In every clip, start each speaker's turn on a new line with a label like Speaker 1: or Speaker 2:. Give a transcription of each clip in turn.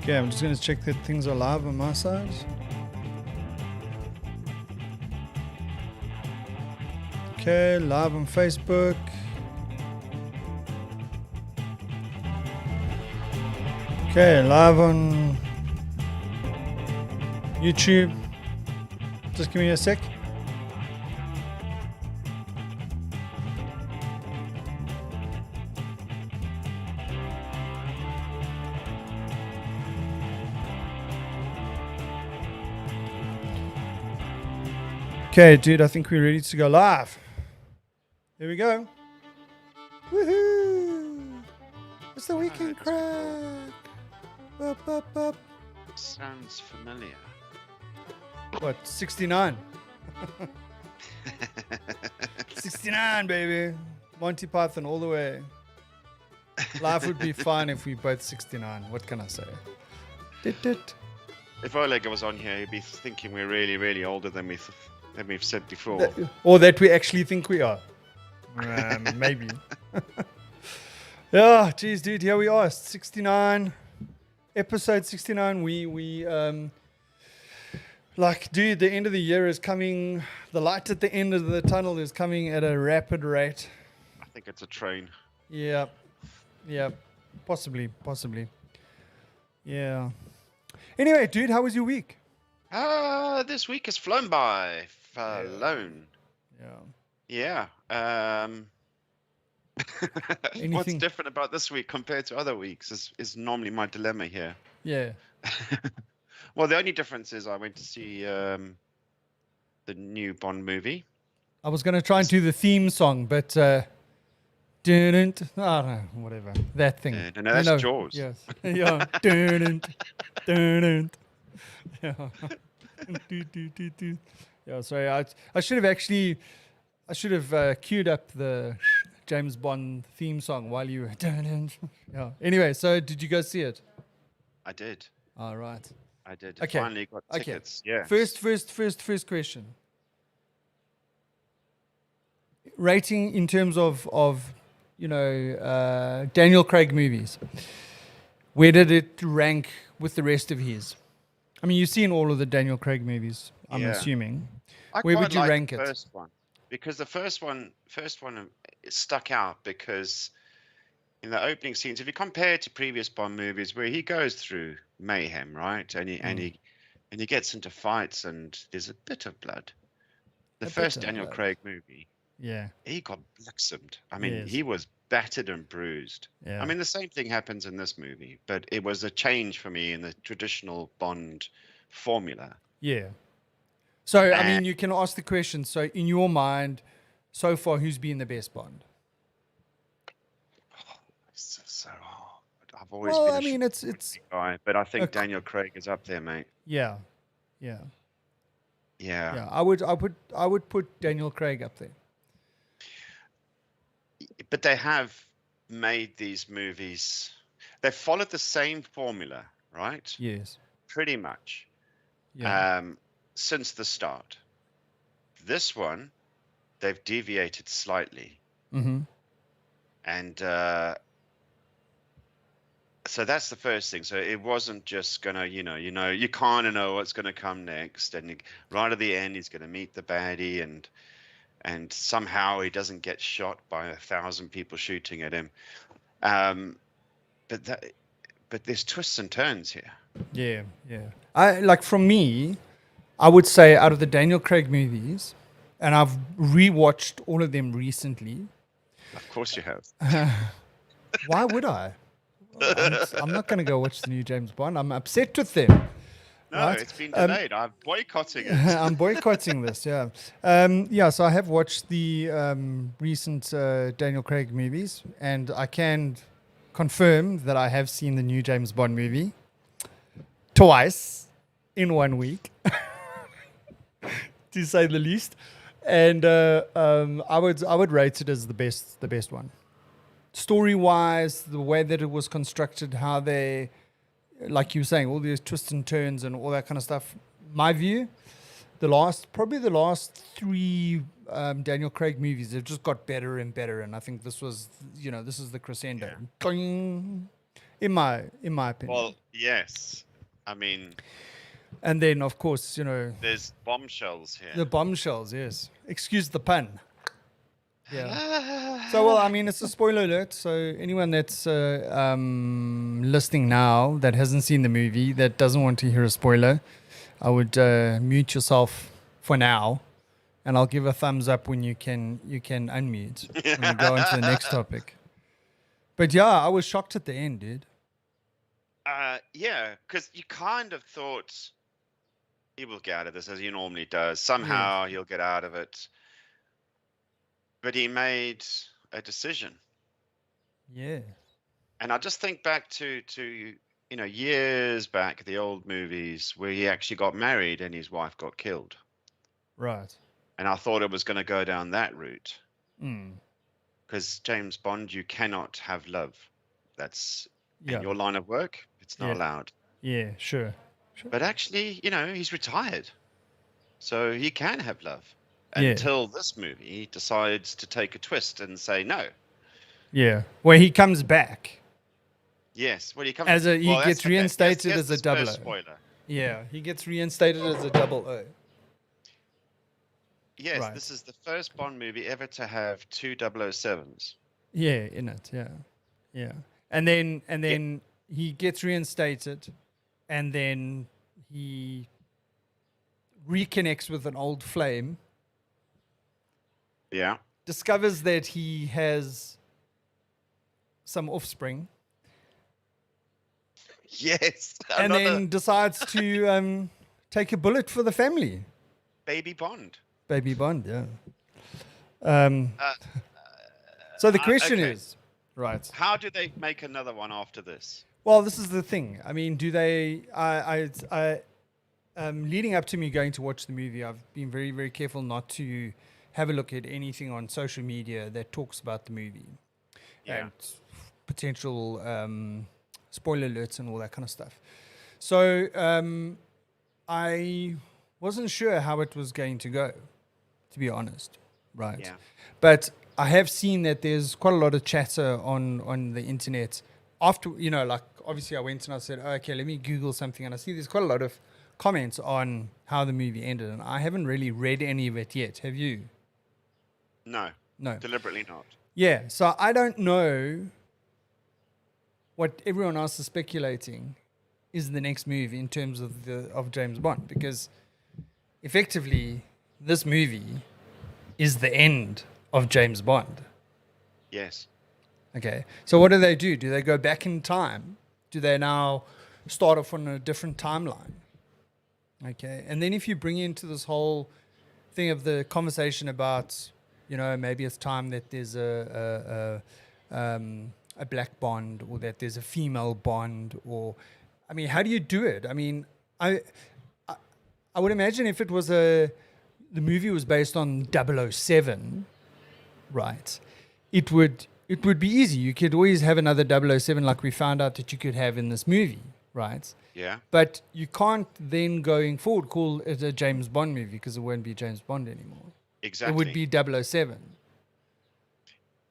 Speaker 1: Okay, I'm just going to check that things are live on my side. Okay, live on Facebook. Okay, live on YouTube. Just give me a sec. Okay, dude, I think we're ready to go live. Here we go. Woohoo! It's the Weekend Craic. Up, up, up.
Speaker 2: Sounds familiar.
Speaker 1: What, 69? 69, baby. Monty Python all the way. Life would be fine if we both 69. What can I say?
Speaker 2: If Oleg was on here, he'd be thinking we're really, really older than we've said before.
Speaker 1: Or that we actually think we are. Maybe. Yeah, geez, dude, here we are. 69. Episode 69. Dude, the end of the year is coming. The light at the end of the tunnel is coming at a rapid rate.
Speaker 2: I think it's a train.
Speaker 1: Yeah. Possibly. Yeah. Anyway, dude, how was your week?
Speaker 2: This week has flown by. Yeah. What's different about this week compared to other weeks is normally my dilemma here.
Speaker 1: Yeah.
Speaker 2: Well, the only difference is I went to see the new Bond movie.
Speaker 1: I was going to try and do the theme song, but didn't. I don't know, whatever. That thing.
Speaker 2: No, that's Jaws.
Speaker 1: Yes. Yeah. Didn't. Yeah. Yeah, sorry. I should have queued up the James Bond theme song while you were. Yeah. Anyway, so did you go see it?
Speaker 2: I did.
Speaker 1: All right.
Speaker 2: I did.
Speaker 1: Okay.
Speaker 2: Finally got tickets. Yeah.
Speaker 1: First question. Rating in terms of Daniel Craig movies. Where did it rank with the rest of his? I mean, you've seen all of the Daniel Craig movies, I'm assuming. Where would you rank it?
Speaker 2: First one, because the first one it stuck out because in the opening scenes, if you compare it to previous Bond movies where he goes through mayhem, right, and he gets into fights and there's a bit of blood. The first Daniel Craig movie, he got blixemed. I mean, he was battered and bruised. Yeah. I mean, the same thing happens in this movie, but it was a change for me in the traditional Bond formula.
Speaker 1: Yeah. So, I mean, you can ask the question. So, in your mind, so far, who's been the best Bond?
Speaker 2: It's so hard. I've always been
Speaker 1: it's
Speaker 2: guy, but I think Daniel Craig is up there, mate.
Speaker 1: Yeah. I would put Daniel Craig up there.
Speaker 2: But they have made these movies. They followed the same formula, right?
Speaker 1: Yes.
Speaker 2: Pretty much.
Speaker 1: Yeah.
Speaker 2: Since the start. This one, they've deviated slightly.
Speaker 1: Mm-hmm.
Speaker 2: And so that's the first thing. So it wasn't just gonna, you kind of know what's gonna come next, and right at the end, he's gonna meet the baddie, and somehow he doesn't get shot by 1,000 people shooting at him. But there's twists and turns here.
Speaker 1: Yeah. From me, I would say out of the Daniel Craig movies, and I've rewatched all of them recently.
Speaker 2: Of course you have.
Speaker 1: Why would I? I'm not going to go watch the new James Bond. I'm upset with them.
Speaker 2: No,
Speaker 1: right?
Speaker 2: It's been delayed. I'm boycotting it.
Speaker 1: I'm boycotting this, yeah. So I have watched the recent Daniel Craig movies, and I can confirm that I have seen the new James Bond movie twice in 1 week, to say the least. And I would rate it as the best one. Story-wise, the way that it was constructed, how they, like you were saying, all these twists and turns and all that kind of stuff. My view, probably the last three Daniel Craig movies have just got better and better, and I think this was, this is the crescendo. Yeah. in my opinion.
Speaker 2: Well, yes. I mean,
Speaker 1: And then, of course,
Speaker 2: there's bombshells
Speaker 1: the
Speaker 2: here.
Speaker 1: bombshells. Yes, excuse the pun. Yeah. So, well, I mean, it's a spoiler alert. So, anyone that's listening now that hasn't seen the movie, that doesn't want to hear a spoiler, I would mute yourself for now, and I'll give a thumbs up when you can unmute when we go on to the next topic. But yeah, I was shocked at the end, dude.
Speaker 2: Yeah, because you kind of thought he will get out of this as he normally does. Somehow he'll get out of it. But he made a decision.
Speaker 1: Yeah.
Speaker 2: And I just think back to years back, the old movies where he actually got married and his wife got killed.
Speaker 1: Right.
Speaker 2: And I thought it was going to go down that route.
Speaker 1: Mm.
Speaker 2: Because James Bond, you cannot have love. That's
Speaker 1: Yeah.
Speaker 2: in your line of work. It's not allowed.
Speaker 1: Yeah, sure.
Speaker 2: But actually, he's retired. So he can have love. Until this movie he decides to take a twist and say no.
Speaker 1: Yeah. Well, he comes back.
Speaker 2: Yes. Well, he
Speaker 1: gets reinstated as a double O.
Speaker 2: Spoiler.
Speaker 1: Yeah, he gets reinstated as a double O.
Speaker 2: Yes,
Speaker 1: Right.
Speaker 2: This is the first Bond movie ever to have two 007s.
Speaker 1: Yeah, in it. Yeah. Yeah. And then he gets reinstated, and then he reconnects with an old flame.
Speaker 2: Yeah.
Speaker 1: Discovers that he has some offspring.
Speaker 2: Yes.
Speaker 1: And then decides to take a bullet for the family.
Speaker 2: Baby Bond.
Speaker 1: Baby Bond, yeah. So the question is, right?
Speaker 2: How do they make another one after this?
Speaker 1: Well, this is the thing. I mean, do they? Leading up to me going to watch the movie, I've been very, very careful not to have a look at anything on social media that talks about the movie and potential spoiler alerts and all that kind of stuff. So I wasn't sure how it was going to go, to be honest, right?
Speaker 2: Yeah.
Speaker 1: But I have seen that there's quite a lot of chatter on the internet. After, like obviously I went and I said, okay, let me Google something, and I see there's quite a lot of comments on how the movie ended, and I haven't really read any of it yet. Have you?
Speaker 2: No.
Speaker 1: No.
Speaker 2: Deliberately not.
Speaker 1: Yeah, so I don't know what everyone else is speculating is the next movie in terms of James Bond, because effectively this movie is the end of James Bond.
Speaker 2: Yes.
Speaker 1: Okay, so what do? Do they go back in time? Do they now start off on a different timeline? Okay, and then if you bring into this whole thing of the conversation about, maybe it's time that there's a black Bond, or that there's a female Bond, or, I mean, how do you do it? I mean, I would imagine if it was the movie was based on 007, right? It would be easy. You could always have another 007, like we found out that you could have in this movie, right?
Speaker 2: Yeah.
Speaker 1: But you can't then going forward call it a James Bond movie, because it won't be James Bond anymore.
Speaker 2: Exactly.
Speaker 1: It would be 007.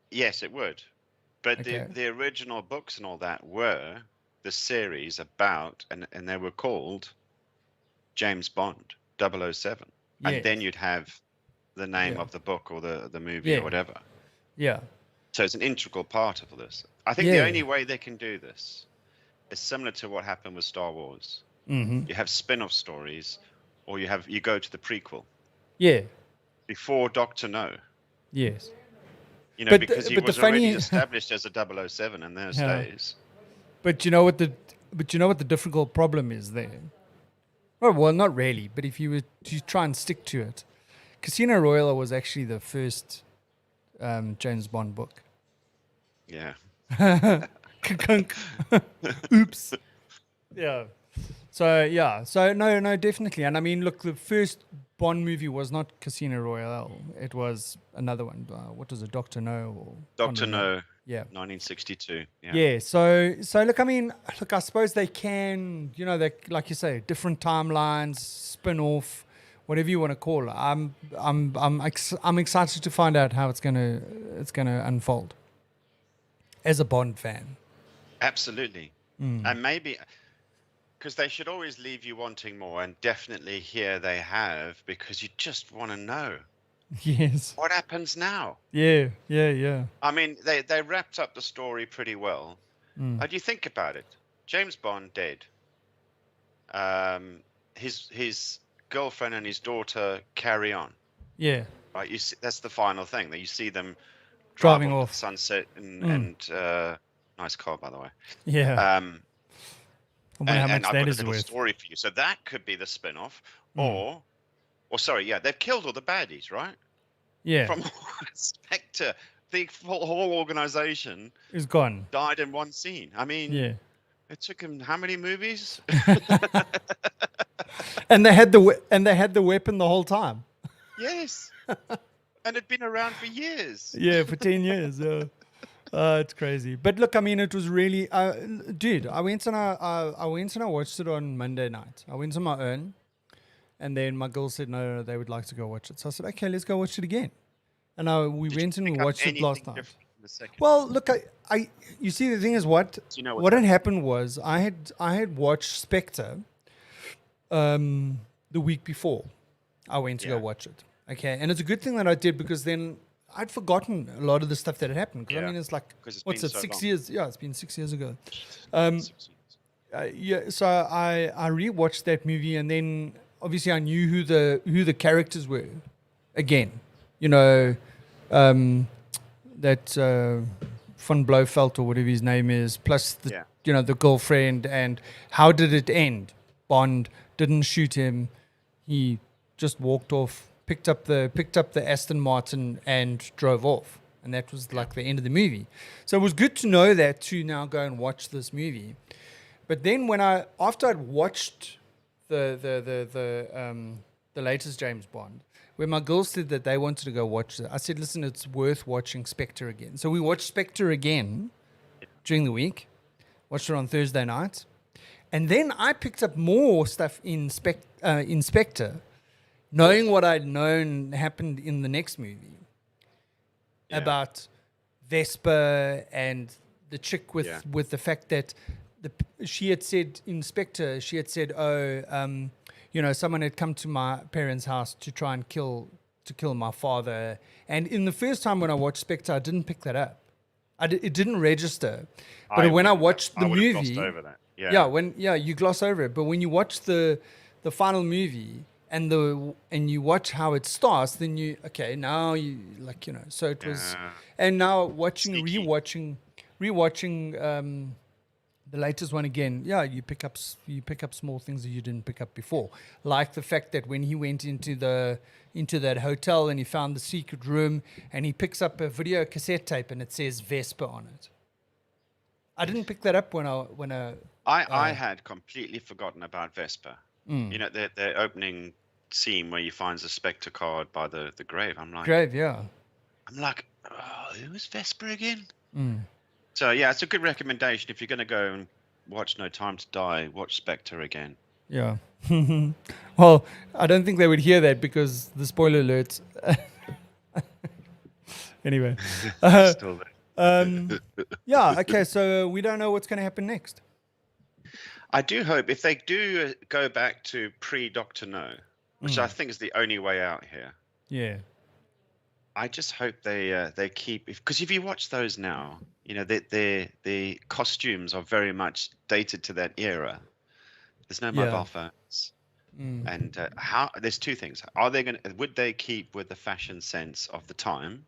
Speaker 2: Yes, it would. But
Speaker 1: Okay.
Speaker 2: the original books and all that were the series about, and they were called James Bond 007.
Speaker 1: Yes.
Speaker 2: And then you'd have the name
Speaker 1: Yeah.
Speaker 2: of the book or the movie
Speaker 1: Yeah.
Speaker 2: or whatever.
Speaker 1: Yeah.
Speaker 2: So it's an integral part of this. I think the only way they can do this is similar to what happened with Star Wars.
Speaker 1: Mm-hmm.
Speaker 2: You have spin-off stories, or you go to the prequel
Speaker 1: Yeah.
Speaker 2: before Doctor No.
Speaker 1: Yes.
Speaker 2: Because he
Speaker 1: but the
Speaker 2: was already
Speaker 1: funny-
Speaker 2: established as a 007 in those
Speaker 1: Yeah.
Speaker 2: days.
Speaker 1: But you know what the difficult problem is there? Well, not really. But if you were to try and stick to it, Casino Royale was actually the first James Bond book.
Speaker 2: Yeah.
Speaker 1: Oops. Yeah. So no, definitely. And I mean, look, the first Bond movie was not Casino Royale. It was another one. What was it, Doctor No? Or
Speaker 2: Doctor No.
Speaker 1: Yeah.
Speaker 2: 1962. Yeah.
Speaker 1: Yeah. So look, I mean, I suppose they can, they, like you say, different timelines, spin off, whatever you want to call it. I'm excited to find out how it's gonna unfold as a Bond fan.
Speaker 2: Absolutely. And maybe because they should always leave you wanting more, and definitely here they have, because you just want to know
Speaker 1: Yes.
Speaker 2: what happens now.
Speaker 1: Yeah. Yeah. Yeah.
Speaker 2: I mean, they wrapped up the story pretty well. Do you think about it? James Bond dead. His girlfriend and his daughter carry on.
Speaker 1: Yeah.
Speaker 2: Right, you see, that's the final thing that you see them drive
Speaker 1: Driving
Speaker 2: off to
Speaker 1: off.
Speaker 2: the sunset, and nice car, by the way.
Speaker 1: Yeah.
Speaker 2: Um,
Speaker 1: I wonder how
Speaker 2: and
Speaker 1: much
Speaker 2: I've
Speaker 1: that
Speaker 2: got a
Speaker 1: is
Speaker 2: little
Speaker 1: worth.
Speaker 2: story for you. So that could be the spin-off, or sorry, yeah, they've killed all the baddies, right?
Speaker 1: Yeah.
Speaker 2: From Spectre, the whole organization
Speaker 1: Is gone.
Speaker 2: died in one scene. I mean,
Speaker 1: Yeah.
Speaker 2: it took him how many movies?
Speaker 1: And they had the weapon the whole time.
Speaker 2: Yes, and it'd been around for years.
Speaker 1: Yeah, for 10 years. It's crazy. But look, I mean, it was really, dude. I went and I watched it on Monday night. I went on my own, and then my girl said no, they would like to go watch it. So I said, okay, let's go watch it again. And we
Speaker 2: Did
Speaker 1: went
Speaker 2: you
Speaker 1: and
Speaker 2: pick
Speaker 1: we
Speaker 2: up
Speaker 1: watched it
Speaker 2: anything
Speaker 1: last night.
Speaker 2: different in the second?
Speaker 1: Well, look, you see, the thing is, what
Speaker 2: You know
Speaker 1: what had happened was I had watched Spectre, the week before. I went to go
Speaker 2: Yeah.
Speaker 1: watch it. Okay, and it's a good thing that I did, because then I'd forgotten a lot of the stuff that had happened. Because I
Speaker 2: Yeah,
Speaker 1: mean, it's like,
Speaker 2: 'cause it's
Speaker 1: what's
Speaker 2: been
Speaker 1: it?
Speaker 2: so
Speaker 1: 6
Speaker 2: long.
Speaker 1: years? Yeah, it's been 6 years ago.
Speaker 2: Six years.
Speaker 1: Yeah, so I rewatched that movie, and then obviously I knew who the characters were again. You know, that von Blofeld or whatever his name is, plus the
Speaker 2: Yeah.
Speaker 1: the girlfriend, and how did it end? Bond didn't shoot him; he just walked off, picked up the Aston Martin, and drove off, and that was like the end of the movie. So it was good to know that, to now go and watch this movie. But then after I'd watched the latest James Bond, where my girls said that they wanted to go watch it, I said, listen, it's worth watching Spectre again. So we watched Spectre again during the week, watched it on Thursday night, and then I picked up more stuff in Spectre, knowing what I'd known happened in the next movie
Speaker 2: Yeah.
Speaker 1: about Vesper and the chick with the fact that she had said in Spectre, she had said, someone had come to my parents' house to try and kill my father. And in the first time when I watched Spectre, I didn't pick that up. It didn't register. But when I watched the
Speaker 2: would've
Speaker 1: movie,
Speaker 2: glossed over that. Yeah.
Speaker 1: you gloss over it. But when you watch the final movie and you watch how it starts, then now you so it was.
Speaker 2: Yeah.
Speaker 1: And now
Speaker 2: Sneaky.
Speaker 1: rewatching the latest one again, you pick up small things that you didn't pick up before, like the fact that when he went into that hotel and he found the secret room and he picks up a video cassette tape and it says Vesper on it. I didn't pick that up when
Speaker 2: I had completely forgotten about Vesper. You know, the opening scene where he finds the Spectre card by the grave. I'm like,
Speaker 1: grave, yeah.
Speaker 2: Who is Vesper again? So yeah, it's a good recommendation if you're going to go and watch No Time to Die. Watch Spectre again.
Speaker 1: Yeah. Well, I don't think they would hear that because the spoiler alerts. Anyway.
Speaker 2: Still there.
Speaker 1: Yeah, okay, so we don't know what's going to happen next.
Speaker 2: I do hope if they do go back to pre-Doctor No, which I think is the only way out here.
Speaker 1: Yeah.
Speaker 2: I just hope they keep, because if you watch those now, the costumes are very much dated to that era. There's no mobile phones, and there's two things: would they keep with the fashion sense of the time,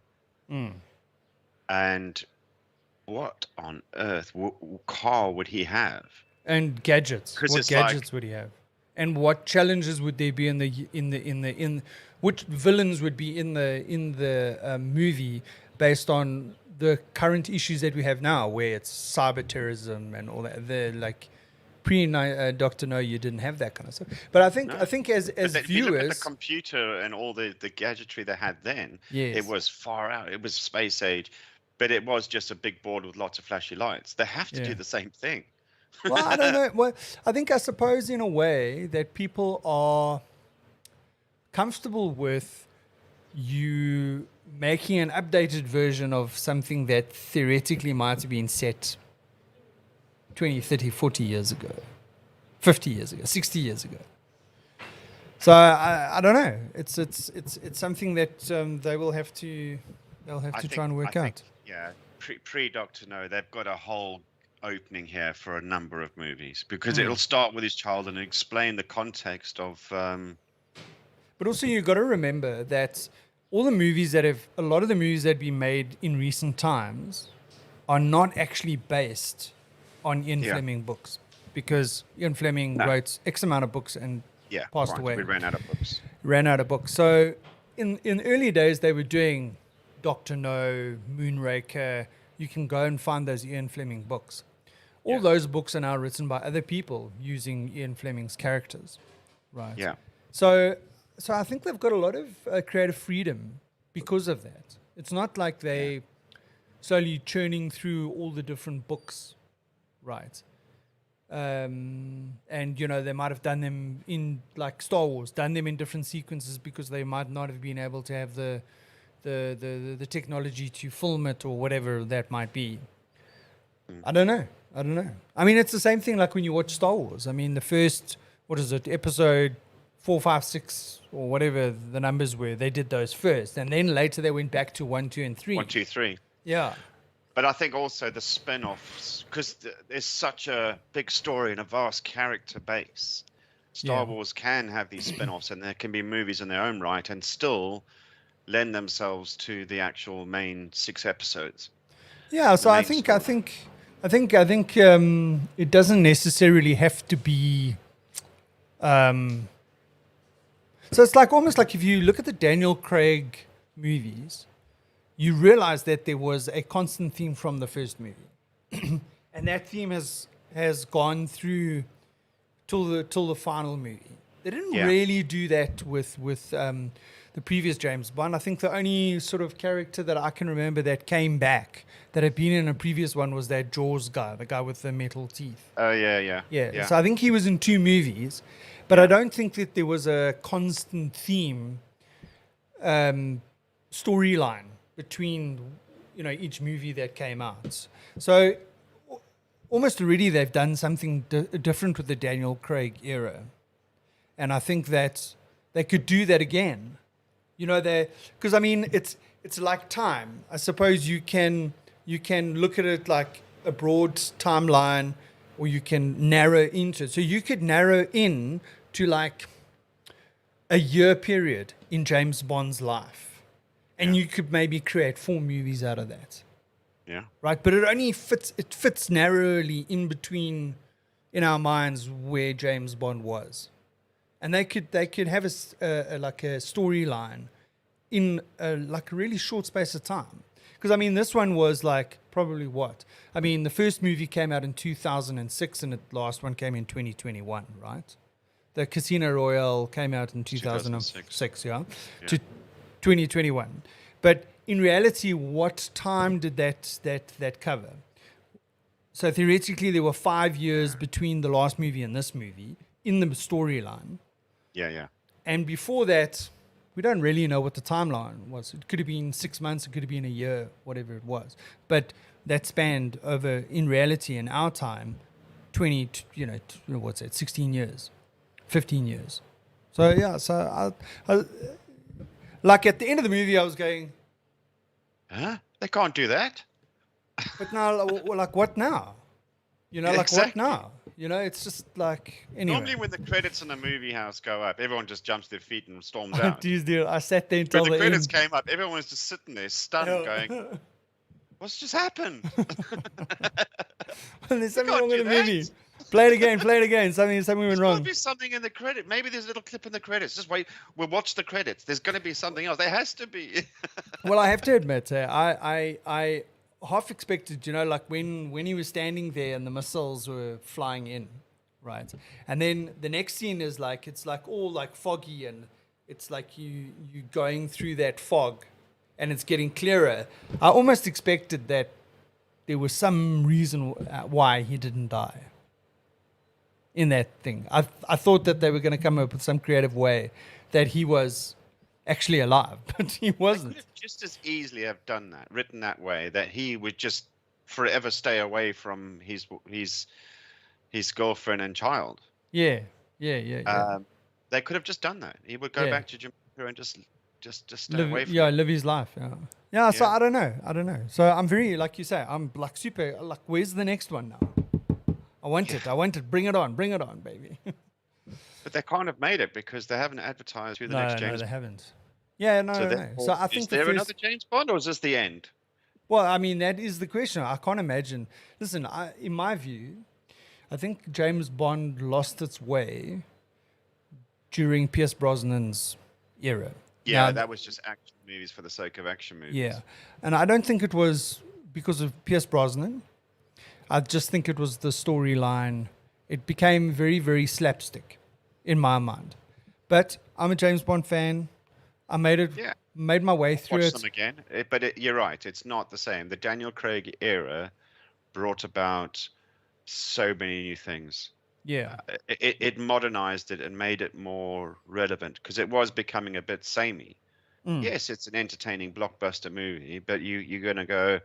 Speaker 2: and what on earth car would he have?
Speaker 1: And gadgets. What gadgets would he have? And what challenges would there be in which villains would be in the movie based on the current issues that we have now, where it's cyber terrorism and all that. They're like Doctor No, you didn't have that kind of stuff. But I think as
Speaker 2: if
Speaker 1: viewers,
Speaker 2: you look at the computer and all the gadgetry they had then, it was far out. It was space age, but it was just a big board with lots of flashy lights. They have to do the same thing.
Speaker 1: Well, I don't know. Well, I suppose in a way that people are comfortable with you making an updated version of something that theoretically might have been set 20, 30, 40 years ago, 50 years ago, 60 years ago. So I don't know. It's something that they'll have to try and work out.
Speaker 2: Yeah, pre Doctor No, they've got a whole opening here for a number of movies because it'll start with his child and explain the context of.
Speaker 1: But also, you've got to remember that a lot of the movies that have been made in recent times are not actually based on Ian Fleming books, because Ian Fleming wrote X amount of books and passed away.
Speaker 2: We ran out of books.
Speaker 1: So in early days, they were doing Doctor No, Moonraker. You can go and find those Ian Fleming books. All those books are now written by other people using Ian Fleming's characters, right?
Speaker 2: Yeah.
Speaker 1: So I think they've got a lot of creative freedom because of that. It's not like they slowly churning through all the different books, right? And they might have done them in, like Star Wars, done them in different sequences because they might not have been able to have the technology to film it or whatever that might be. I don't know. I mean, it's the same thing like when you watch Star Wars. I mean, the first, episode 4, 5, 6, or whatever the numbers were, they did those first, and then later they went back to 1, 2, and 3.
Speaker 2: 1, 2, 3.
Speaker 1: Yeah.
Speaker 2: But I think also the spin-offs, because there's such a big story and a vast character base. Star Wars can have these spin-offs, and there can be movies in their own right and still lend themselves to the actual main 6 episodes.
Speaker 1: Yeah, so I think it doesn't necessarily have to be. So it's like almost like if you look at the Daniel Craig movies, you realize that there was a constant theme from the first movie, and that theme has gone through till the final movie. They didn't really do that with the previous James Bond. I think the only sort of character that I can remember that came back that had been in a previous one was that Jaws guy, the guy with the metal teeth.
Speaker 2: Oh yeah.
Speaker 1: So I think he was in 2 movies, but I don't think that there was a constant theme storyline between each movie that came out. So almost already they've done something different with the Daniel Craig era, and I think that they could do that again. Because I mean it's like time. I suppose you can look at it like a broad timeline, or you can narrow into it. So you could narrow in to like a year period in James Bond's life, and you could maybe create 4 movies out of that.
Speaker 2: Yeah. Right.
Speaker 1: But it fits narrowly in between in our minds where James Bond was. And they could have a storyline in a really short space of time. Because I mean, this one was like probably what? I mean, the first movie came out in 2006, and the last one came in 2021, right? The Casino Royale came out in 2006, to 2021. But in reality, what time did that cover? So theoretically, there were 5 years between the last movie and this movie in the storyline.
Speaker 2: Yeah.
Speaker 1: And before that, we don't really know what the timeline was. It could have been 6 months, it could have been a year, whatever it was. But that spanned over, in reality, in our time, 16 years, 15 years. So, yeah, I like at the end of the movie, I was going,
Speaker 2: huh? They can't do that.
Speaker 1: But now, like, what now? What now? It's just like, anyway.
Speaker 2: Normally when the credits in a movie house go up, everyone just jumps to their feet and storms out.
Speaker 1: Dude, I sat there until
Speaker 2: the credits
Speaker 1: end.
Speaker 2: came up, everyone was just sitting there stunned going, what's just happened?
Speaker 1: There's something wrong with the movie. Play it again. Something went wrong.
Speaker 2: There's got to be something in the credit. Maybe there's a little clip in the credits. Just wait. We'll watch the credits. There's going to be something else. There has to be.
Speaker 1: Well, I have to admit, I half expected, like when he was standing there and the missiles were flying in, right? And then the next scene is like, it's like all like foggy, and it's like you going through that fog and it's getting clearer. I almost expected that there was some reason why he didn't die in that thing. I thought that they were going to come up with some creative way that he was actually alive, but he wasn't.
Speaker 2: They could have just as easily have done that, written that way, that he would just forever stay away from his girlfriend and child.
Speaker 1: Yeah. Yeah.
Speaker 2: They could have just done that. He would go
Speaker 1: Yeah.
Speaker 2: back to Jamaica and just stay away from
Speaker 1: live his life. Yeah. So
Speaker 2: Yeah.
Speaker 1: I don't know. So I'm very, like you say, I'm like super, like, where's the next one now? I want it. Bring it on, baby.
Speaker 2: But they can't have made it because they haven't advertised who the next
Speaker 1: No,
Speaker 2: James.
Speaker 1: they haven't. Yeah, no. So
Speaker 2: therefore,
Speaker 1: I
Speaker 2: is
Speaker 1: think
Speaker 2: there another James Bond, or is this the end?
Speaker 1: Well, I mean, that is the question. I can't imagine. Listen, in my view, I think James Bond lost its way during Pierce Brosnan's era.
Speaker 2: Yeah,
Speaker 1: Now,
Speaker 2: that was just action movies for the sake of action movies.
Speaker 1: yeah, and I don't think it was because of Pierce Brosnan. I just think it was the storyline. It became very, very slapstick in my mind. But I'm a James Bond fan. I made my way through
Speaker 2: Watch
Speaker 1: it.
Speaker 2: them again. But you're right. It's not the same. The Daniel Craig era brought about so many new things.
Speaker 1: Yeah.
Speaker 2: It modernized it and made it more relevant because it was becoming a bit samey. Yes, it's an entertaining blockbuster movie, but you're going to go,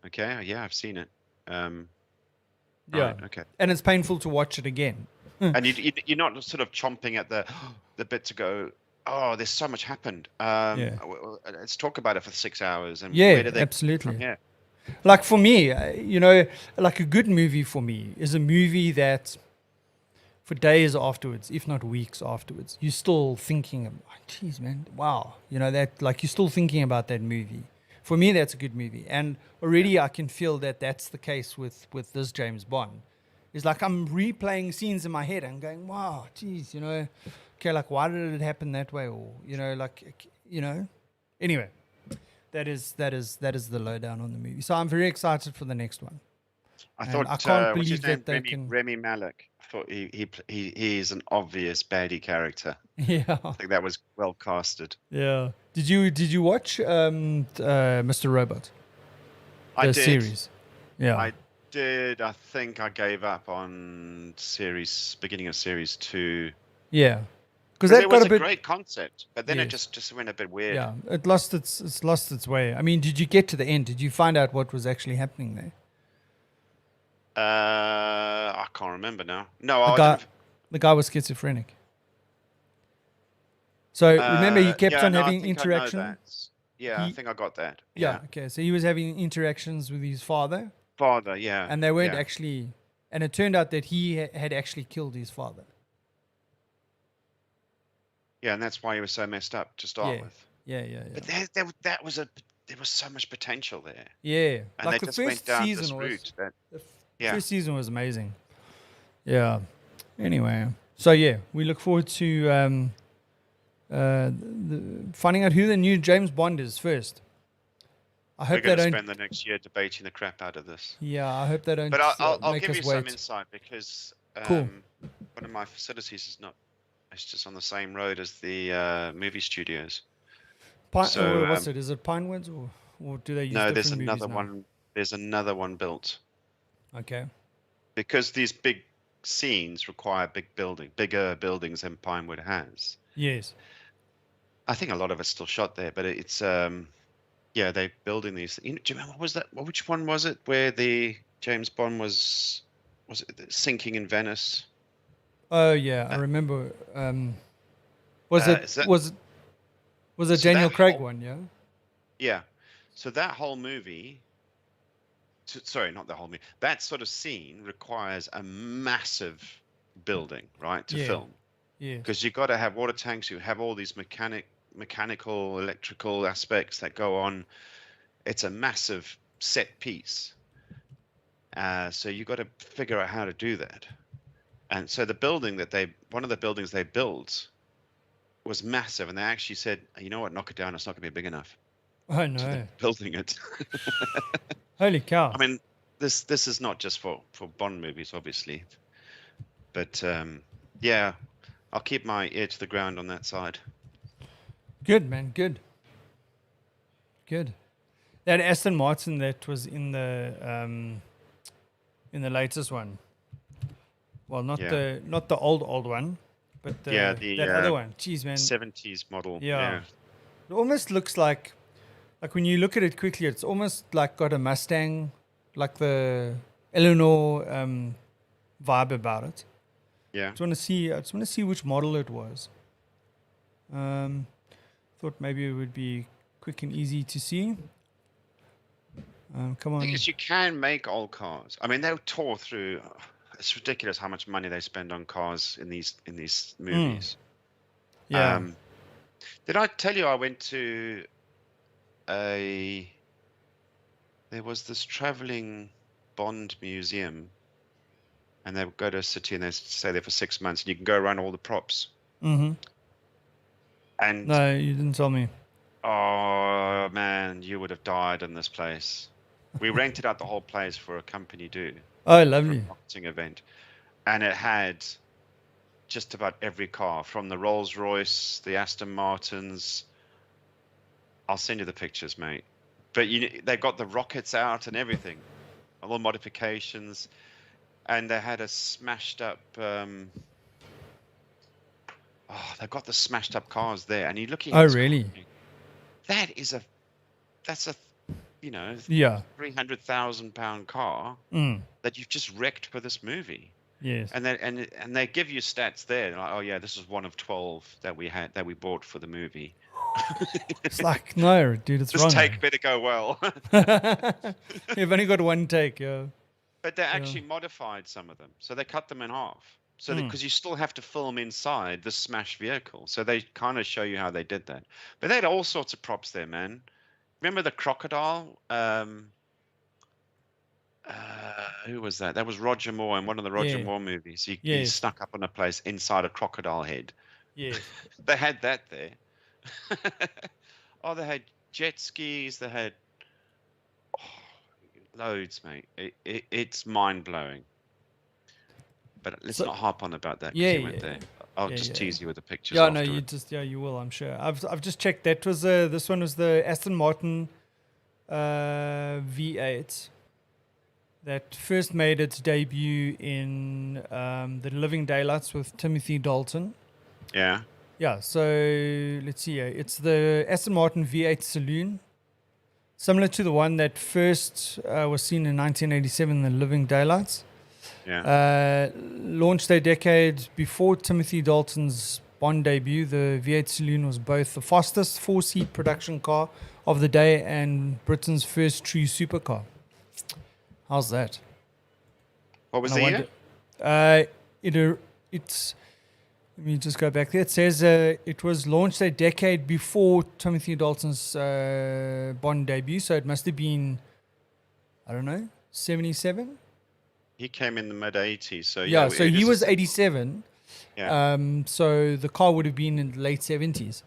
Speaker 2: okay, yeah, I've seen it.
Speaker 1: Yeah.
Speaker 2: Right, okay.
Speaker 1: And it's painful to watch it again.
Speaker 2: And you're not sort of chomping at the bit to go, oh, there's so much happened. Let's talk about it for 6 hours. And
Speaker 1: Yeah,
Speaker 2: where do they
Speaker 1: absolutely.
Speaker 2: Yeah.
Speaker 1: Like for me, like a good movie for me is a movie that for days afterwards, if not weeks afterwards, you're still thinking, geez, man, wow. That, like, you're still thinking about that movie. For me, that's a good movie. And already I can feel that that's the case with this James Bond. It's like I'm replaying scenes in my head and going, wow, geez, okay, like, why did it happen that way? Or, anyway, that is the lowdown on the movie. So I'm very excited for the next one.
Speaker 2: I thought,
Speaker 1: I can't
Speaker 2: what's his
Speaker 1: believe that
Speaker 2: name?
Speaker 1: they can.
Speaker 2: Remy Malek. I thought he is an obvious baddie character.
Speaker 1: Yeah.
Speaker 2: I think that was well casted.
Speaker 1: Yeah. Did you watch Mr. Robot?
Speaker 2: I did.
Speaker 1: Series. Yeah.
Speaker 2: I did. I think I gave up on beginning of series 2.
Speaker 1: Yeah. Because
Speaker 2: it was a great concept, but then it just went a bit weird.
Speaker 1: Yeah. It's lost its way. I mean, did you get to the end? Did you find out what was actually happening there?
Speaker 2: I can't remember now. No,
Speaker 1: the guy was schizophrenic. So remember, he kept on having interactions.
Speaker 2: I think I got that.
Speaker 1: Yeah. Okay. So he was having interactions with his father.
Speaker 2: Yeah.
Speaker 1: And they weren't actually. And it turned out that he had actually killed his father.
Speaker 2: Yeah, and that's why he was so messed up to start with.
Speaker 1: Yeah.
Speaker 2: But there was so much potential there.
Speaker 1: Yeah.
Speaker 2: And
Speaker 1: like
Speaker 2: they
Speaker 1: the
Speaker 2: just
Speaker 1: first
Speaker 2: went down
Speaker 1: season
Speaker 2: this route.
Speaker 1: First season was amazing. Yeah. Anyway, so yeah, we look forward to finding out who the new James Bond is first. I hope
Speaker 2: We're going to spend the next year debating the crap out of this.
Speaker 1: Yeah, I hope they don't.
Speaker 2: But I'll
Speaker 1: make
Speaker 2: give
Speaker 1: us
Speaker 2: you
Speaker 1: wait.
Speaker 2: some insight because
Speaker 1: Cool.
Speaker 2: one of my facilities is not. It's just on the same road as the movie studios.
Speaker 1: What's it? Is it Pinewoods or do they use
Speaker 2: No,
Speaker 1: different
Speaker 2: there's
Speaker 1: movies
Speaker 2: another
Speaker 1: now?
Speaker 2: one. There's another one built.
Speaker 1: Okay.
Speaker 2: Because these big scenes require bigger buildings than Pinewood has.
Speaker 1: Yes.
Speaker 2: I think a lot of it's still shot there, but it's they're building these. Do you remember what was that? Which one was it where the James Bond was it sinking in Venice?
Speaker 1: Oh yeah, I remember. Was it Daniel Craig one? Yeah.
Speaker 2: Yeah. So that whole movie. Sorry, not the whole movie. That sort of scene requires a massive building, right, to film.
Speaker 1: Yeah.
Speaker 2: Because you've got to have water tanks. You have all these mechanical, electrical aspects that go on. It's a massive set piece. So you've got to figure out how to do that. And so one of the buildings they built was massive, and they actually said, you know what, knock it down. It's not going to be big enough.
Speaker 1: Oh no.
Speaker 2: So they're building it.
Speaker 1: Holy cow!
Speaker 2: I mean, this is not just for Bond movies, obviously, but I'll keep my ear to the ground on that side.
Speaker 1: Good man, good. That Aston Martin that was in the latest one. Well, not the old one, but that other one. Jeez, man.
Speaker 2: 70s model.
Speaker 1: Yeah. It almost looks like when you look at it quickly, it's almost like got a Mustang like the Eleanor vibe about it.
Speaker 2: Yeah.
Speaker 1: I just want to see which model it was. Thought maybe it would be quick and easy to see. Come
Speaker 2: The
Speaker 1: on.
Speaker 2: thing is, you can make old cars. I mean, they'll tore through. It's ridiculous how much money they spend on cars in these movies.
Speaker 1: Yeah.
Speaker 2: Did I tell you I went to there was this traveling Bond museum, and they would go to a city and they stay there for 6 months, and you can go around all the props.
Speaker 1: Mm-hmm.
Speaker 2: And
Speaker 1: No, you didn't tell me.
Speaker 2: oh man, you would have died in this place. We rented out the whole place for a company do.
Speaker 1: Oh,
Speaker 2: For a
Speaker 1: lovely.
Speaker 2: marketing event, and it had just about every car, from the Rolls Royce, the Aston Martins. I'll send you the pictures, mate. But they got the rockets out and everything, all the modifications, and they had a smashed up. They got the smashed up cars there, and you're looking at
Speaker 1: Oh,
Speaker 2: this car
Speaker 1: really?
Speaker 2: going, that's a
Speaker 1: Yeah.
Speaker 2: £300,000 car that you've just wrecked for this movie.
Speaker 1: Yes.
Speaker 2: And they give you stats there, like, oh yeah, this is one of 12 that we bought for the movie.
Speaker 1: It's like, no, dude, it's
Speaker 2: This
Speaker 1: wrong.
Speaker 2: take better go well.
Speaker 1: You've only got one take, yeah.
Speaker 2: But they actually modified some of them, so they cut them in half. So because you still have to film inside the smashed vehicle, so they kind of show you how they did that. But they had all sorts of props there, man. Remember the crocodile? Who was that? That was Roger Moore in one of the Roger Moore movies. He snuck up on a place inside a crocodile head.
Speaker 1: Yeah.
Speaker 2: They had that there. They had jet skis. They had loads, mate. It's mind blowing. But let's not harp on about that because you went there. I'll just tease you with the pictures.
Speaker 1: Yeah, no, you will. I'm sure. I've just checked. That was this one was the Aston Martin V8 that first made its debut in The Living Daylights with Timothy Dalton.
Speaker 2: Yeah.
Speaker 1: Yeah. So let's see. It's the Aston Martin V8 Saloon, similar to the one that first was seen in 1987 in The Living Daylights.
Speaker 2: Yeah.
Speaker 1: Launched a decade before Timothy Dalton's Bond debut, the V8 Saloon was both the fastest four-seat production car of the day and Britain's first true supercar. How's that?
Speaker 2: What was the year?
Speaker 1: It's. Let me just go back there. It says it was launched a decade before Timothy Dalton's Bond debut, so it must have been, I don't know, 77.
Speaker 2: He came in the mid 80s, so
Speaker 1: yeah. So he was 87.
Speaker 2: Yeah.
Speaker 1: So the car would have been in the late 70s,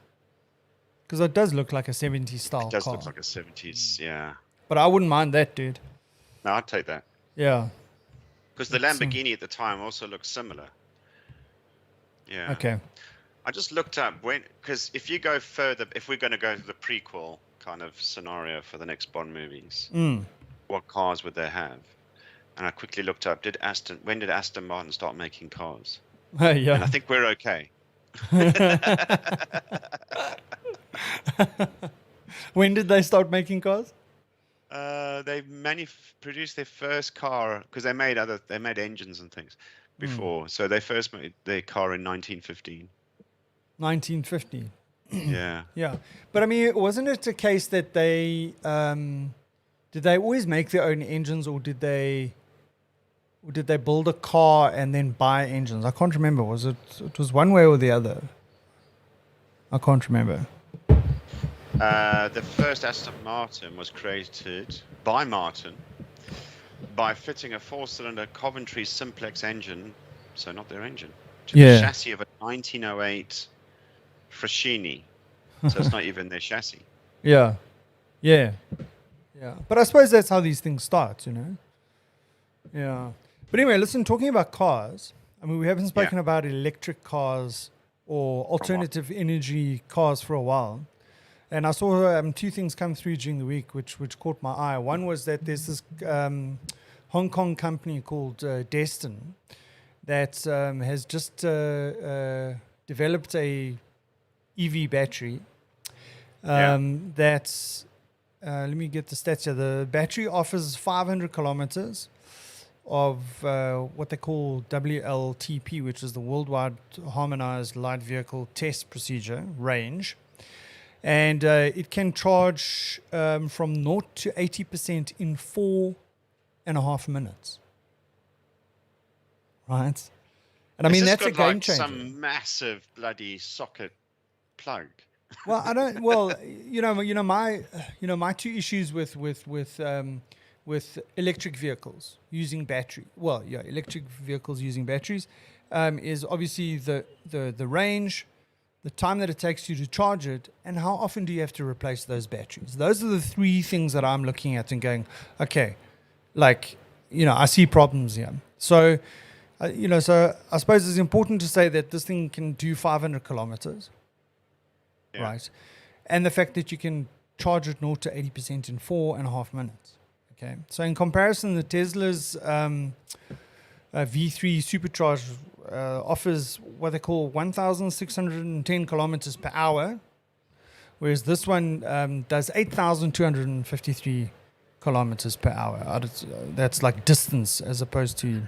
Speaker 1: because it does look like a 70s style car.
Speaker 2: It does look like a 70s, yeah.
Speaker 1: But I wouldn't mind that, dude.
Speaker 2: No, I'd take that.
Speaker 1: Yeah.
Speaker 2: Because the Lamborghini at the time also looked similar. Yeah.
Speaker 1: Okay.
Speaker 2: I just looked up because if you go further, if we're going to go to the prequel kind of scenario for the next Bond movies, what cars would they have? And I quickly looked up, when did Aston Martin start making cars?
Speaker 1: Yeah.
Speaker 2: And I think we're okay.
Speaker 1: When did they start making cars?
Speaker 2: They produced their first car because they made engines and things before. So they first made their car in 1915.
Speaker 1: 1950.
Speaker 2: Yeah.
Speaker 1: Yeah. But I mean, wasn't it a case that they did they always make their own engines, or did they build a car and then buy engines? I can't remember. It was one way or the other? I can't remember.
Speaker 2: The first Aston Martin was created by Martin by fitting a four-cylinder Coventry simplex engine, so not their engine, to the chassis of a 1908 Frascini. So it's not even their chassis.
Speaker 1: Yeah. But I suppose that's how these things start, you know? Yeah. But anyway, listen, talking about cars, I mean, we haven't spoken about electric cars or alternative energy cars for a while. And I saw two things come through during the week which caught my eye. One was that there's this Hong Kong company called Destin that has just developed a EV battery that's let me get the stats here. The battery offers 500 kilometers of what they call WLTP, which is the Worldwide Harmonized Light Vehicle Test Procedure range. And it can charge from 0 to 80% in 4.5 minutes. Right? And I mean, that's a game changer.
Speaker 2: Some massive bloody socket plug.
Speaker 1: Well, I don't. Well, my two issues with electric vehicles using battery. Well, yeah, electric vehicles using batteries is obviously the range, the time that it takes you to charge it, and how often do you have to replace those batteries. Those are the three things that I'm looking at and going, okay, like, I see problems here. So, so I suppose it's important to say that this thing can do 500 kilometers. Yeah. Right. And the fact that you can charge it 0 to 80% in 4.5 minutes. Okay. So in comparison, the Tesla's V3 supercharged offers what they call 1,610 kilometers per hour, whereas this one does 8,253 kilometers per hour. That's like distance as opposed to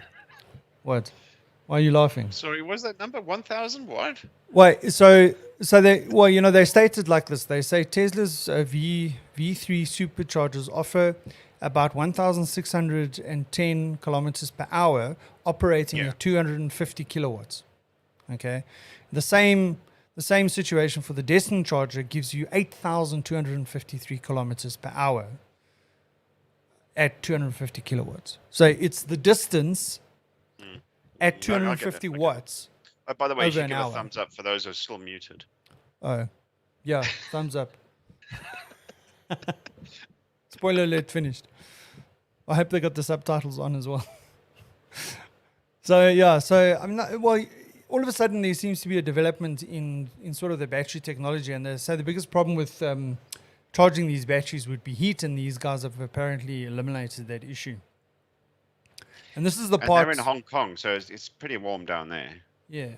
Speaker 1: what? Why are you laughing?
Speaker 2: Sorry, what was that number? 1,000 what?
Speaker 1: Wait, so they stated like this. They say Tesla's V3 superchargers offer about 1,610 kilometers per hour, operating at 250 kilowatts. Okay, the same situation for the Destin charger gives you 8,253 kilometers per hour at 250 kilowatts. So it's the distance at 250 watts.
Speaker 2: Oh, by the way, you should give a thumbs up for those who are still muted.
Speaker 1: Oh, yeah, thumbs up. Spoiler alert, finished. I hope they got the subtitles on as well. So I'm not, well, all of a sudden there seems to be a development in sort of the battery technology, and they say the biggest problem with charging these batteries would be heat, and these guys have apparently eliminated that issue. And this is the part.
Speaker 2: They're in Hong Kong, so it's pretty warm down there.
Speaker 1: Yeah.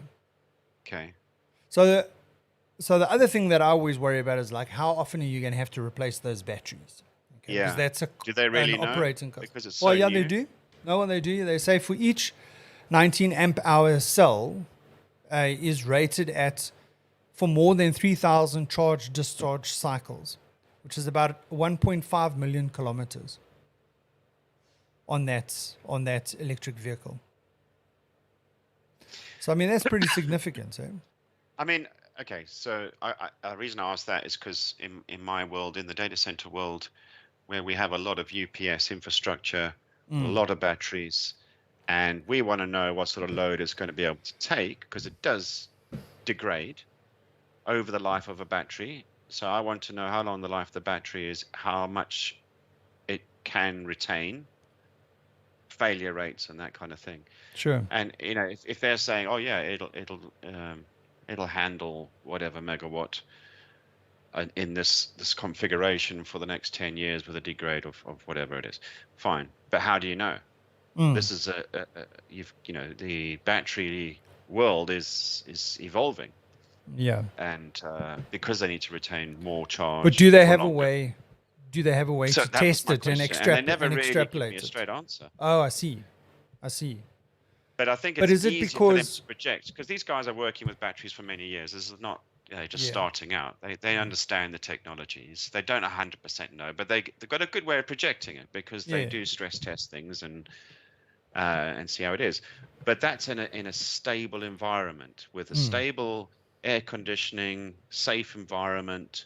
Speaker 2: Okay.
Speaker 1: So the other thing that I always worry about is like how often are you going to have to replace those batteries? Okay,
Speaker 2: yeah.
Speaker 1: That's
Speaker 2: do they really know?
Speaker 1: Operating cost.
Speaker 2: Because it's so
Speaker 1: new.
Speaker 2: They
Speaker 1: do. No, what they do, they say for each 19 amp hour cell is rated at for more than 3,000 charge discharge cycles, which is about 1.5 million kilometers on that electric vehicle. So I mean that's pretty significant. Eh?
Speaker 2: I mean, okay. So the reason I asked that is because in my world, in the data center world, where we have a lot of UPS infrastructure, a lot of batteries, and we want to know what sort of load it's going to be able to take because it does degrade over the life of a battery. So I want to know how long the life of the battery is, how much it can retain, failure rates, and that kind of thing.
Speaker 1: Sure.
Speaker 2: And if they're saying, oh yeah, it'll handle whatever megawatt in this configuration for the next 10 years with a degrade of whatever it is, fine. But how do you know? This is the battery world is evolving.
Speaker 1: Yeah.
Speaker 2: And because they need to retain more charge.
Speaker 1: But do they have a way? Do they have a way
Speaker 2: So
Speaker 1: to
Speaker 2: that was
Speaker 1: test
Speaker 2: my
Speaker 1: it and
Speaker 2: question, and they never really
Speaker 1: extrapolate
Speaker 2: give me a
Speaker 1: it?
Speaker 2: straight answer.
Speaker 1: Oh, I see.
Speaker 2: But I think
Speaker 1: But
Speaker 2: it's
Speaker 1: is it
Speaker 2: easy for them
Speaker 1: because-
Speaker 2: to project because these guys are working with batteries for many years. This is not just starting out. They understand the technologies. They don't 100% know, but they've got a good way of projecting it because they do stress test things and see how it is. But that's in a stable environment with a stable air conditioning, safe environment.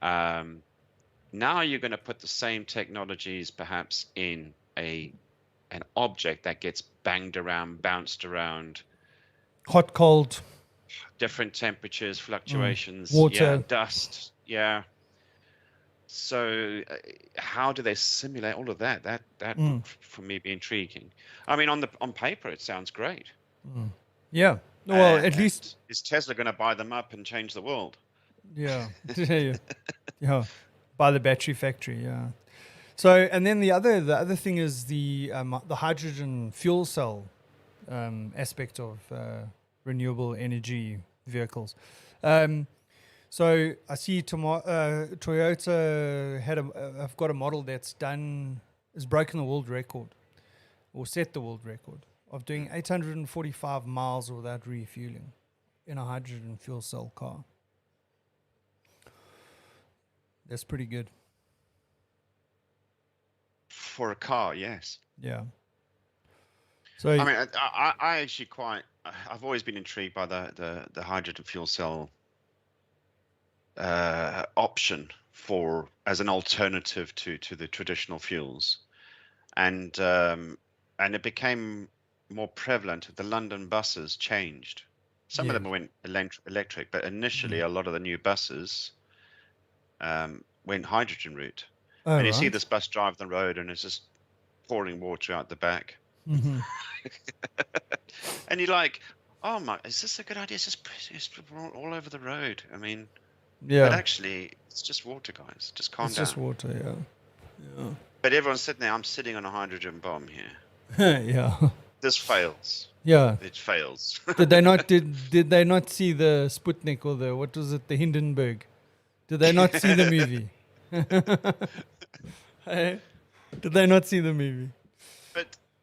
Speaker 2: Now you're going to put the same technologies perhaps in an object that gets banged around, bounced around,
Speaker 1: hot, cold,
Speaker 2: different temperatures, fluctuations,
Speaker 1: water,
Speaker 2: dust, So how do they simulate all of that? That would, for me, be intriguing. I mean, on paper, it sounds great.
Speaker 1: Yeah. Well, at least
Speaker 2: is Tesla going to buy them up and change the world?
Speaker 1: Yeah. Yeah. By the battery factory. Yeah. So, and then the other thing is the hydrogen fuel cell aspect of renewable energy vehicles. So So I see Toyota have got a model that's has broken the world record, or set the world record of doing 845 miles without refueling in a hydrogen fuel cell car. That's pretty good.
Speaker 2: For a car, yes.
Speaker 1: Yeah. So
Speaker 2: I mean, I actually I've always been intrigued by the hydrogen fuel cell option as an alternative to the traditional fuels, and it became more prevalent. The London buses changed. Some of them went electric, but initially a lot of the new buses went hydrogen route.
Speaker 1: Oh,
Speaker 2: and you see
Speaker 1: right.
Speaker 2: this bus drive the road, and it's just pouring water out the back.
Speaker 1: Mm-hmm.
Speaker 2: And you're like, oh my, is this a good idea? It's just all over the road. I mean,
Speaker 1: Yeah.
Speaker 2: but actually, it's just water, guys. Just calm
Speaker 1: It's
Speaker 2: down.
Speaker 1: just water, yeah. Yeah.
Speaker 2: But everyone's sitting there. I'm sitting on a hydrogen bomb here.
Speaker 1: Yeah.
Speaker 2: This fails.
Speaker 1: Yeah.
Speaker 2: It fails.
Speaker 1: Did they not see the Sputnik or the, what was it, the Hindenburg? Did they not see the movie? Hey? Did they not see the movie?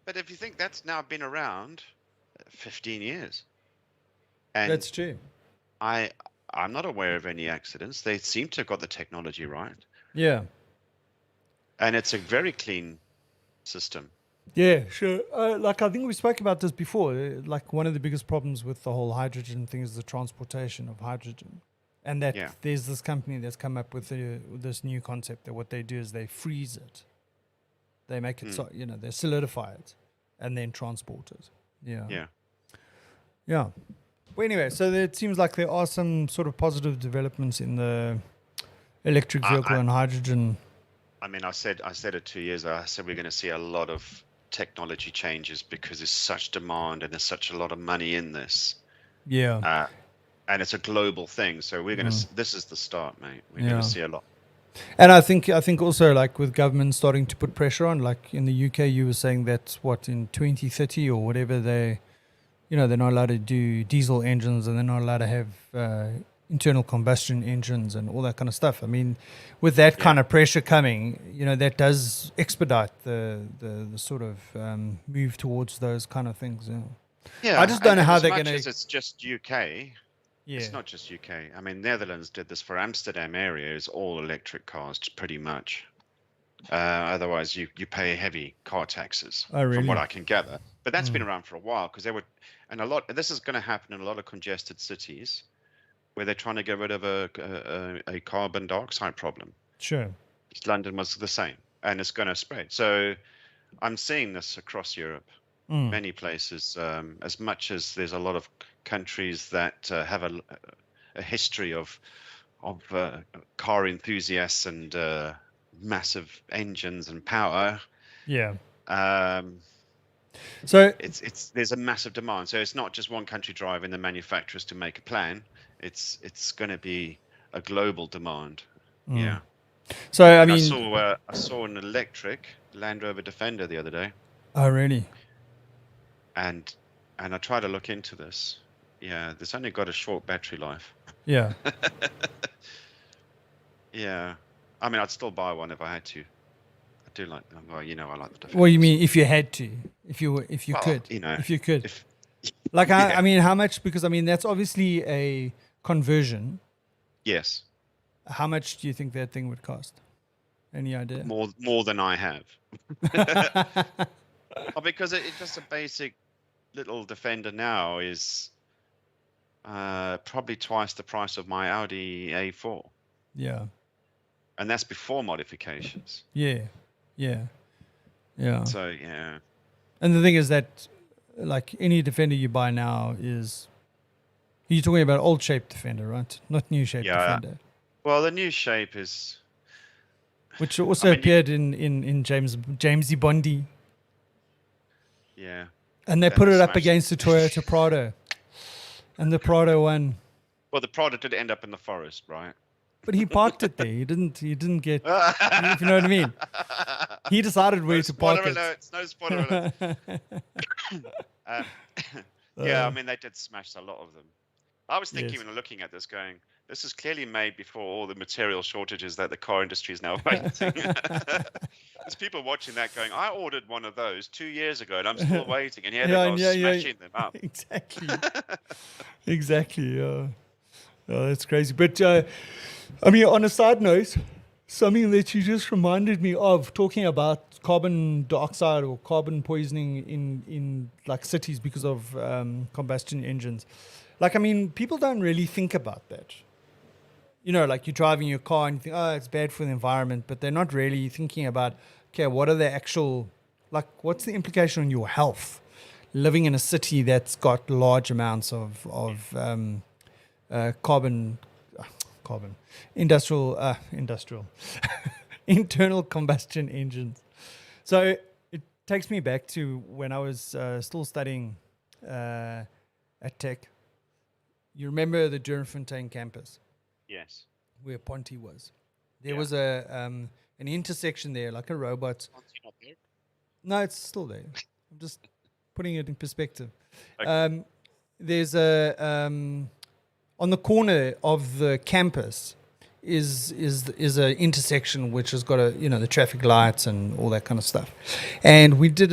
Speaker 2: But if you think that's now been around 15 years, and
Speaker 1: That's true.
Speaker 2: I'm not aware of any accidents. They seem to have got the technology right,
Speaker 1: Yeah.
Speaker 2: and it's a very clean system.
Speaker 1: Yeah, sure. Like I think we spoke about this before. Like one of the biggest problems with the whole hydrogen thing is the transportation of hydrogen, and that there's this company that's come up with this new concept that what they do is they freeze it, they make it they solidify it, and then transport it. Yeah.
Speaker 2: Yeah.
Speaker 1: Yeah. Well, anyway, so it seems like there are some sort of positive developments in the electric vehicle and hydrogen.
Speaker 2: I mean, I said it 2 years ago. I said we're going to see a lot of technology changes because there's such demand and there's such a lot of money in this.
Speaker 1: Yeah.
Speaker 2: And it's a global thing. So we're going to. This is the start, mate. We're going to see a lot.
Speaker 1: And I think also like with government starting to put pressure on, like in the UK, you were saying that in 2030 or whatever they're not allowed to do diesel engines and they're not allowed to have internal combustion engines and all that kind of stuff. I mean, with that kind of pressure coming, that does expedite the sort of move towards those kind of things.
Speaker 2: Yeah.
Speaker 1: I just don't know how they're going to.
Speaker 2: It's just UK. Yeah. It's not just UK. I mean, Netherlands did this for Amsterdam area. It's all electric cars, pretty much. Otherwise, you pay heavy car taxes, from what I can gather. But that's been around for a while because this is going to happen in a lot of congested cities where they're trying to get rid of a carbon dioxide problem.
Speaker 1: Sure.
Speaker 2: London was the same, and it's going to spread. So I'm seeing this across Europe, many places, as much as there's a lot of countries that have a history of car enthusiasts and massive engines and power.
Speaker 1: Yeah.
Speaker 2: So there's a massive demand. So it's not just one country driving the manufacturers to make a plan. It's going to be a global demand. Yeah.
Speaker 1: So I mean,
Speaker 2: I saw an electric Land Rover Defender the other day.
Speaker 1: Oh, really?
Speaker 2: And I tried to look into this. Yeah, this only got a short battery life.
Speaker 1: Yeah.
Speaker 2: Yeah. I mean, I'd still buy one if I had to. I do like them. Well, I like the Defenders.
Speaker 1: What do you mean if you had to? If you could? If you could. I mean, how much? Because I mean, that's obviously a conversion.
Speaker 2: Yes.
Speaker 1: How much do you think that thing would cost? Any idea?
Speaker 2: More than I have. Because it's just a basic little Defender now is probably twice the price of my Audi A4.
Speaker 1: Yeah.
Speaker 2: And that's before modifications.
Speaker 1: Yeah.
Speaker 2: So, yeah.
Speaker 1: And the thing is that, like, any Defender you buy now is... You're talking about old shape Defender, right? Not new shape Defender.
Speaker 2: Well, the new shape is...
Speaker 1: Which also appeared in Jamesy Bondi.
Speaker 2: Yeah.
Speaker 1: And they put it up against the Toyota Prado. And the Prado won.
Speaker 2: Well, the Prado did end up in the forest, right?
Speaker 1: But he parked it there. He didn't get... if you know what I mean. He decided where to park it.
Speaker 2: No spoiler alert. Yeah, I mean, they did smash a lot of them. I was thinking when looking at this going, This is clearly made before all the material shortages that the car industry is now facing. There's people watching that going, I ordered one of those 2 years ago and I'm still waiting. And here they go
Speaker 1: yeah,
Speaker 2: smashing them up.
Speaker 1: exactly, exactly. Oh, that's crazy. But I mean, on a side note, something that you just reminded me of, talking about carbon dioxide or carbon poisoning in like cities because of combustion engines. Like, I mean, people don't really think about that. You know, like you're driving your car and you think, oh, it's bad for the environment, but they're not really thinking about, okay, what are the actual, like, what's the implication on your health living in a city that's got large amounts of carbon, carbon, industrial, internal combustion engines. So it takes me back to when I was still studying at Tech. You remember the Durbanfontein campus?
Speaker 2: Yes.
Speaker 1: Where Ponty was. There was an intersection there, like a robot.
Speaker 2: Not there.
Speaker 1: No, it's still there. I'm just putting it in perspective.
Speaker 2: Okay.
Speaker 1: There's a on the corner of the campus is an intersection which has got the traffic lights and all that kind of stuff. And we did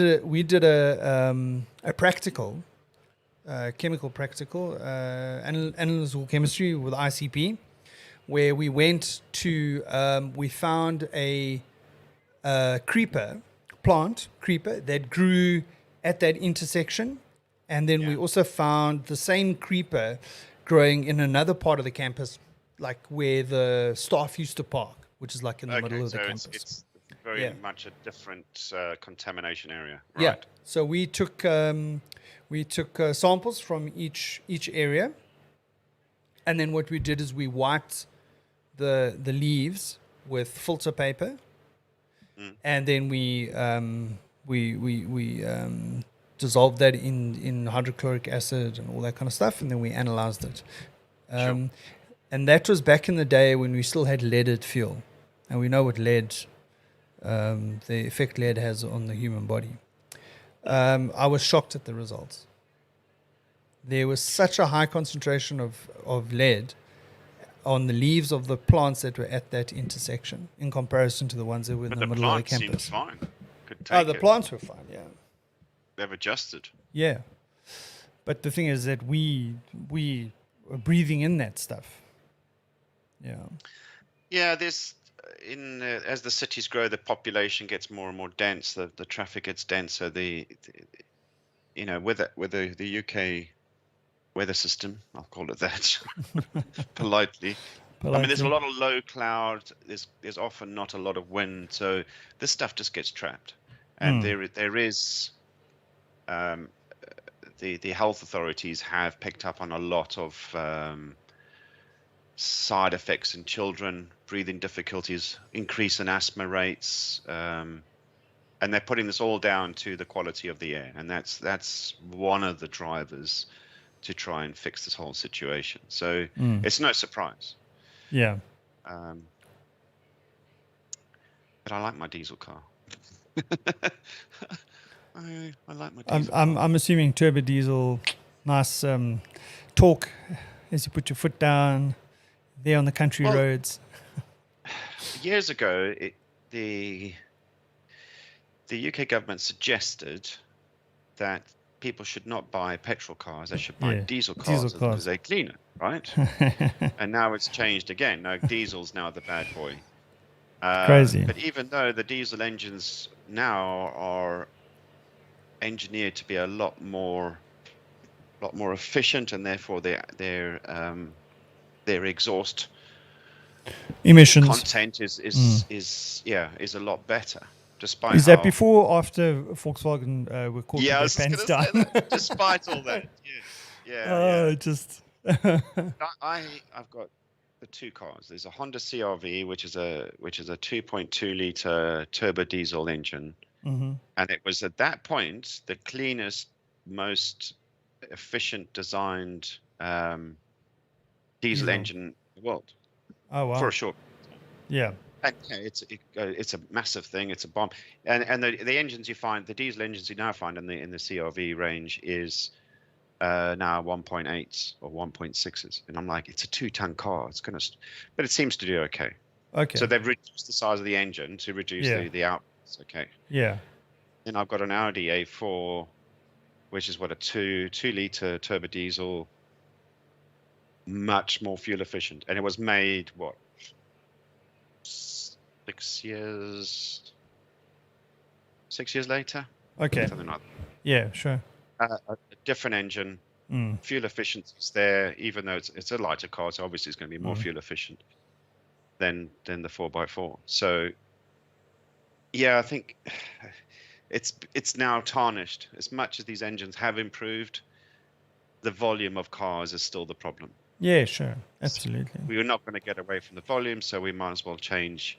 Speaker 1: a practical, chemical practical, analytical chemistry with ICP, where we went to, we found a plant creeper that grew at that intersection. And then we also found the same creeper growing in another part of the campus, like where the staff used to park, which is like in the middle of the campus.
Speaker 2: It's very much a different contamination area. Right.
Speaker 1: Yeah. So we took samples from each area. And then what we did is we wiped the leaves with filter paper, and then we dissolved that in hydrochloric acid and all that kind of stuff, and then we analyzed it. And that was back in the day when we still had leaded fuel, and we know what lead, the effect lead has on the human body. I was shocked at the results. There was such a high concentration of lead on the leaves of the plants that were at that intersection in comparison to the ones that were in the middle of the campus.
Speaker 2: The plants seemed fine.
Speaker 1: The plants were fine, yeah.
Speaker 2: They've adjusted.
Speaker 1: Yeah. But the thing is that we are breathing in that stuff. Yeah. Yeah,
Speaker 2: there's as the cities grow, the population gets more and more dense, the traffic gets denser, with the UK weather system, I'll call it that, politely. I mean, there's a lot of low cloud. There's often not a lot of wind, so this stuff just gets trapped. And there is, the health authorities have picked up on a lot of side effects in children, breathing difficulties, increase in asthma rates, and they're putting this all down to the quality of the air, and that's one of the drivers to try and fix this whole situation. So it's no surprise.
Speaker 1: Yeah.
Speaker 2: But I like my diesel car. I like my diesel car.
Speaker 1: I'm assuming turbo diesel, nice torque as you put your foot down there on the country roads.
Speaker 2: Years ago, the UK government suggested that people should not buy petrol cars; they should buy diesel cars because they're cleaner, right? And now it's changed again. No, diesel's now the bad boy.
Speaker 1: Crazy.
Speaker 2: But even though the diesel engines now are engineered to be a lot more efficient, and therefore their exhaust
Speaker 1: emissions
Speaker 2: content is a lot better. Despite
Speaker 1: is that before or after Volkswagen were caught with their pants down?
Speaker 2: Despite all that,
Speaker 1: just.
Speaker 2: I've got the two cars. There's a Honda CR-V, which is a 2.2 liter turbo diesel engine, and it was at that point the cleanest, most efficient designed diesel engine in the world.
Speaker 1: Oh wow!
Speaker 2: For a short.
Speaker 1: Yeah.
Speaker 2: And it's a massive thing. It's a bomb. And the engines you find, the diesel engines you now find in the CR-V range is now 1.8s or 1.6s, and I'm like, it's a 2-ton car. It's gonna, but it seems to do okay.
Speaker 1: Okay.
Speaker 2: So they've reduced the size of the engine to reduce the outputs. Okay.
Speaker 1: Yeah.
Speaker 2: Then I've got an Audi A4, which is what, a 2-liter turbo diesel, much more fuel efficient, and it was made what, 6 years later.
Speaker 1: Okay.
Speaker 2: Something like that.
Speaker 1: Yeah, sure.
Speaker 2: A different engine, fuel efficiency's there, even though it's a lighter car, so obviously it's going to be more fuel efficient than the 4x4. So yeah, I think it's now tarnished. As much as these engines have improved, the volume of cars is still the problem.
Speaker 1: Yeah, sure. Absolutely.
Speaker 2: We are not going to get away from the volume, so we might as well change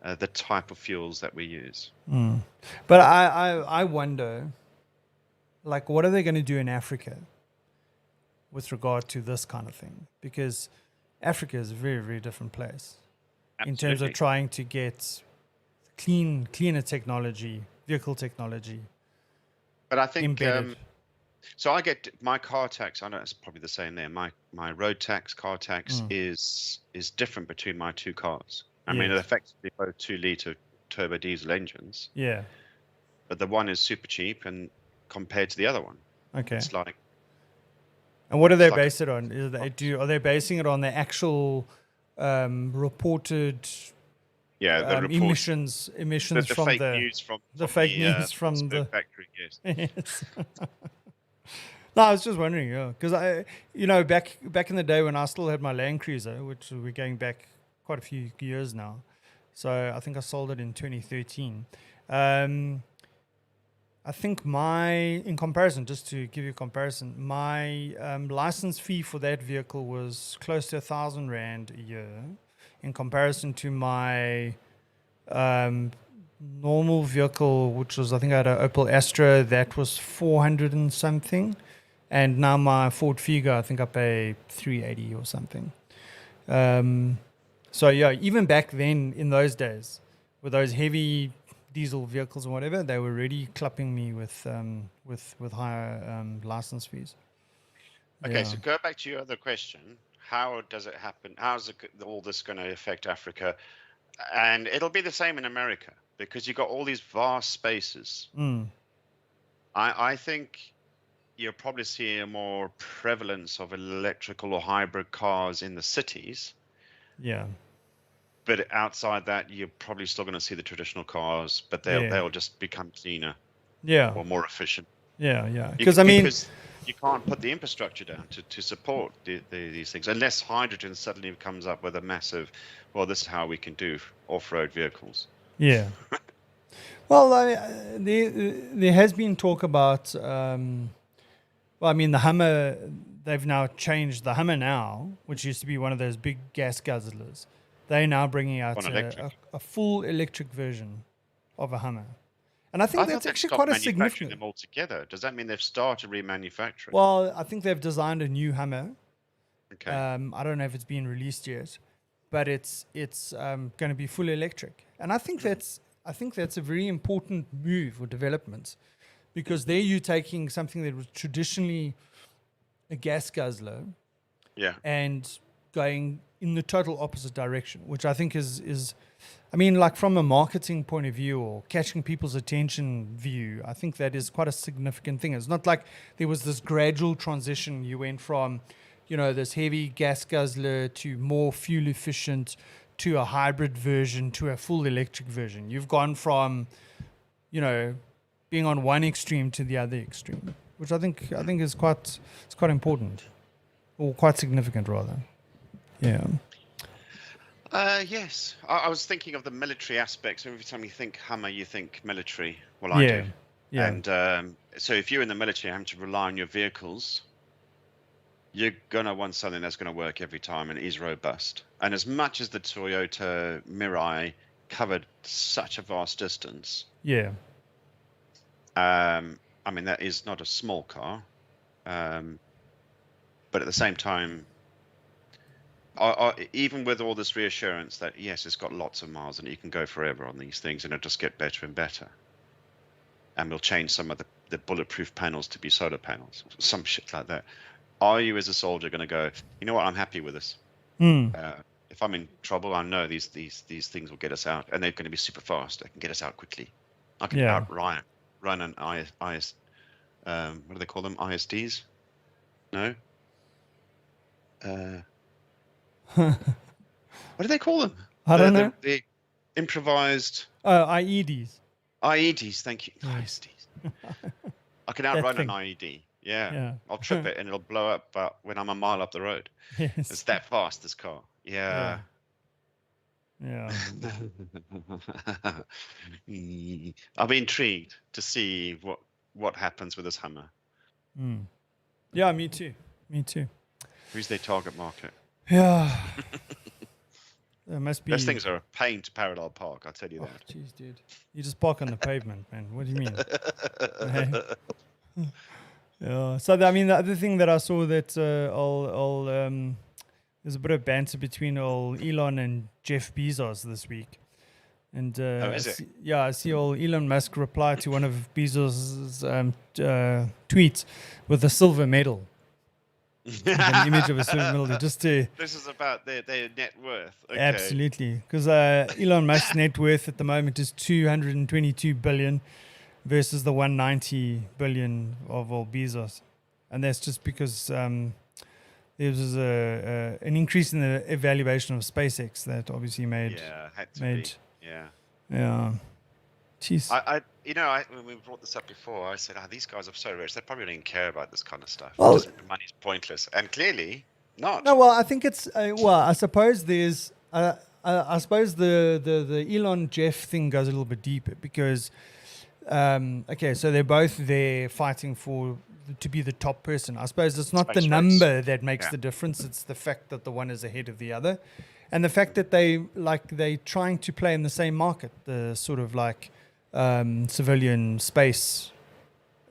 Speaker 2: the type of fuels that we use.
Speaker 1: But I wonder, like, what are they going to do in Africa with regard to this kind of thing? Because Africa is a very, very different place in terms of trying to get cleaner technology, vehicle technology.
Speaker 2: But I think
Speaker 1: embedded.
Speaker 2: So I get my car tax. I know it's probably the same there. My road tax, car tax is different between my two cars. I mean, they're effectively both 2-liter turbo diesel engines.
Speaker 1: Yeah.
Speaker 2: But the one is super cheap, and compared to the other one, it's like.
Speaker 1: And what do they base it on? Are they basing it on the actual reported?
Speaker 2: Yeah, the
Speaker 1: emissions
Speaker 2: the
Speaker 1: from
Speaker 2: fake
Speaker 1: the
Speaker 2: news from
Speaker 1: fake news from the
Speaker 2: factory. Yes.
Speaker 1: Yes. No, I was just wondering, because back in the day when I still had my Land Cruiser, which we're going back quite a few years now, so I think I sold it in 2013. I think in comparison, just to give you a comparison, my license fee for that vehicle was close to R1,000 a year, in comparison to my normal vehicle, which was, I think I had an Opel Astra, that was 400 and something. And now my Ford Figo, I think I pay 380 or something. So yeah, even back then in those days, with those heavy diesel vehicles or whatever, they were already clupping me with higher license fees.
Speaker 2: Okay, so go back to your other question. How does it happen? How's all this going to affect Africa? And it'll be the same in America, because you've got all these vast spaces. I think you'll probably see a more prevalence of electrical or hybrid cars in the cities.
Speaker 1: Yeah.
Speaker 2: But outside that, you're probably still going to see the traditional cars, but they'll just become cleaner.
Speaker 1: Yeah.
Speaker 2: Or more efficient.
Speaker 1: Yeah.
Speaker 2: Because you can't put the infrastructure down to support these things, unless hydrogen suddenly comes up with a massive, well, this is how we can do off-road vehicles.
Speaker 1: Yeah. Well, there has been talk about, the Hummer, they've now changed the Hummer now, which used to be one of those big gas guzzlers. They're now bringing out a full electric version of a Hummer. And I think that's actually quite a significant.
Speaker 2: Them all together. Does that mean they've started remanufacturing?
Speaker 1: Well, I think they've designed a new Hummer.
Speaker 2: Okay.
Speaker 1: I don't know if it's been released yet, but it's going to be fully electric. And I think that's a very important move or development, because there you're taking something that was traditionally a gas guzzler, and going in the total opposite direction, which I think is like from a marketing point of view or catching people's attention view, I think that is quite a significant thing. It's not like there was this gradual transition. You went from, this heavy gas guzzler to more fuel efficient, to a hybrid version, to a full electric version. You've gone from, being on one extreme to the other extreme, which I think is quite important, or quite significant rather. Yeah.
Speaker 2: Yes. I was thinking of the military aspects. Every time you think Hummer, you think military. Well, I do.
Speaker 1: Yeah.
Speaker 2: And so if you're in the military having to rely on your vehicles, you're going to want something that's going to work every time and is robust. And as much as the Toyota Mirai covered such a vast distance, that is not a small car. But at the same time, even with all this reassurance that, yes, it's got lots of miles and you can go forever on these things and it'll just get better and better. And we'll change some of the the bulletproof panels to be solar panels, some shit like that. Are you as a soldier going to go, you know what, I'm happy with this? If I'm in trouble, I know these things will get us out, and they're going to be super fast. They can get us out quickly. I can run an IS what do they call them? ISDs? No. What do they call them?
Speaker 1: I don't know.
Speaker 2: The improvised.
Speaker 1: Oh, IEDs.
Speaker 2: IEDs. Thank you. ISDs. I can outrun an IED. Yeah. I'll trip it and it'll blow up, but when I'm a mile up the road, it's that fast. This car. Yeah. I'll be intrigued to see what happens with this Hummer.
Speaker 1: Yeah, me too.
Speaker 2: Who's their target market?
Speaker 1: Yeah. There must be.
Speaker 2: Those things are a pain to parallel park, I'll tell you that.
Speaker 1: Jeez, dude. You just park on the pavement, man. What do you mean? Yeah. So, I mean, the other thing that I saw that there's a bit of banter between Elon and Jeff Bezos this week. And
Speaker 2: is it?
Speaker 1: I see Elon Musk reply to one of Bezos' tweets with a silver medal. An image of a silver medal. Just to
Speaker 2: this is about their net worth. Okay.
Speaker 1: Absolutely. Because Elon Musk's net worth at the moment is 222 billion versus the 190 billion of Bezos. And that's just because there was an increase in the evaluation of SpaceX that obviously made.
Speaker 2: Yeah, had to be.
Speaker 1: Yeah. Jeez.
Speaker 2: When we brought this up before, I said, these guys are so rich, they probably don't even care about this kind of stuff.
Speaker 1: Well,
Speaker 2: the money's pointless. And clearly not.
Speaker 1: No, well, I think it's, I suppose there's, I suppose the Elon Jeff thing goes a little bit deeper because, so they're both there fighting to be the top person. I suppose it's not the number that makes the difference. It's the fact that the one is ahead of the other. And the fact that they're trying to play in the same market, the sort of like civilian space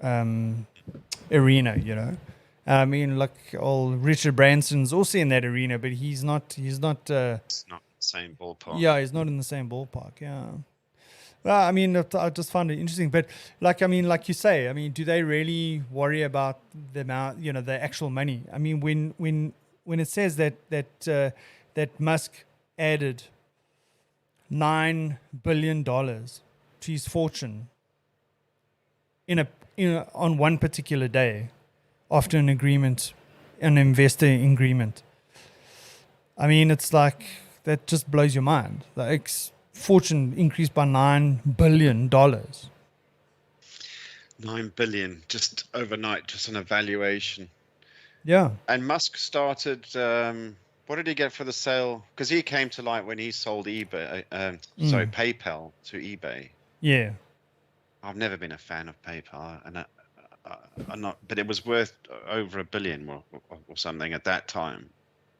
Speaker 1: arena, you know. I mean, like Richard Branson's also in that arena, but he's not. It's not the
Speaker 2: same ballpark.
Speaker 1: Yeah, he's not in the same ballpark. Yeah. Well, I mean, I just found it interesting, but like you say, I mean, do they really worry about the amount, the actual money? I mean, when it says that Musk added $9 billion to his fortune on one particular day after an investor agreement. I mean, it's like that just blows your mind. The fortune increased by $9 billion. $9
Speaker 2: billion just overnight, just on a valuation.
Speaker 1: Yeah.
Speaker 2: And Musk started. What did he get for the sale? Because he came to light when he sold PayPal to eBay.
Speaker 1: Yeah.
Speaker 2: I've never been a fan of PayPal, and I'm not. But it was worth over $1 billion or something at that time.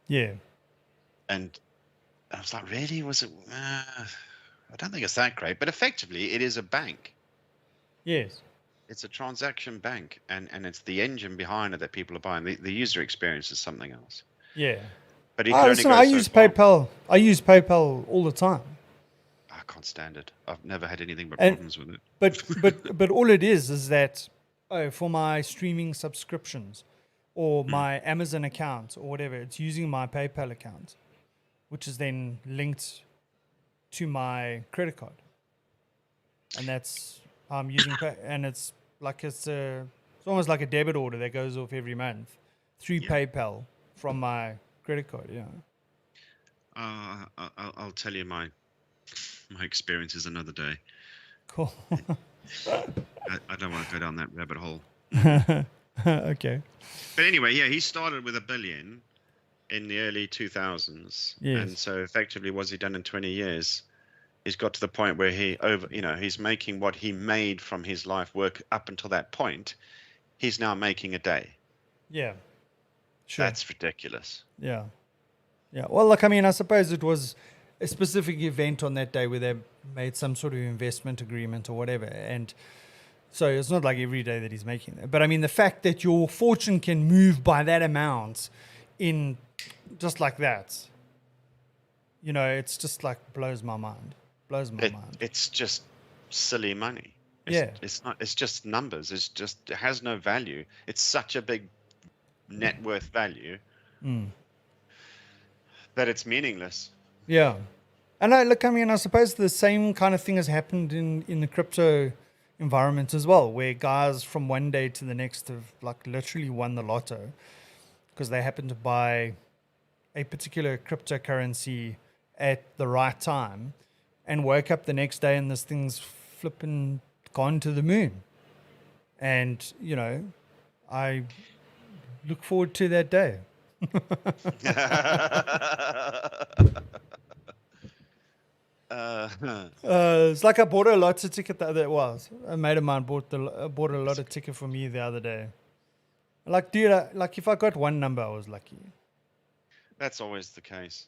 Speaker 1: Yeah.
Speaker 2: And I was like, really? Was it? I don't think it's that great. But effectively, it is a bank.
Speaker 1: Yes.
Speaker 2: It's a transaction bank, and it's the engine behind it that people are buying. The user experience is something else.
Speaker 1: Yeah.
Speaker 2: But
Speaker 1: I use PayPal. I use PayPal all the time.
Speaker 2: I can't stand it. I've never had anything but problems with it.
Speaker 1: But all it is that for my streaming subscriptions or my Amazon account or whatever, it's using my PayPal account, which is then linked to my credit card, and that's I'm using and it's almost like a debit order that goes off every month through PayPal from my credit card. Yeah.
Speaker 2: I'll tell you my experiences another day.
Speaker 1: Cool.
Speaker 2: I don't want to go down that rabbit hole.
Speaker 1: Okay.
Speaker 2: But anyway, he started with $1 billion in the early 2000s.
Speaker 1: Yes.
Speaker 2: And so effectively, what's he done in 20 years? He's got to the point where he's making what he made from his life work up until that point. He's now making a day.
Speaker 1: Yeah. Sure.
Speaker 2: That's ridiculous.
Speaker 1: Yeah. Yeah. Well, look, I mean, I suppose it was a specific event on that day where they made some sort of investment agreement or whatever. And so it's not like every day that he's making that. But I mean, the fact that your fortune can move by that amount in just like that, it's just like blows my mind. Blows my mind.
Speaker 2: It's just silly money.
Speaker 1: Yeah.
Speaker 2: It's not. It's just numbers. It has no value. It's such a big net worth value that it's meaningless.
Speaker 1: Yeah. And I mean, I suppose the same kind of thing has happened in the crypto environment as well, where guys from one day to the next have like literally won the lotto because they happen to buy a particular cryptocurrency at the right time and woke up the next day and this thing's flipping gone to the moon. And, I look forward to that day. It's like I bought a lotto ticket the other. Well, a mate of mine bought a lotto ticket for me the other day. Like, dude, like if I got one number, I was lucky.
Speaker 2: That's always the case.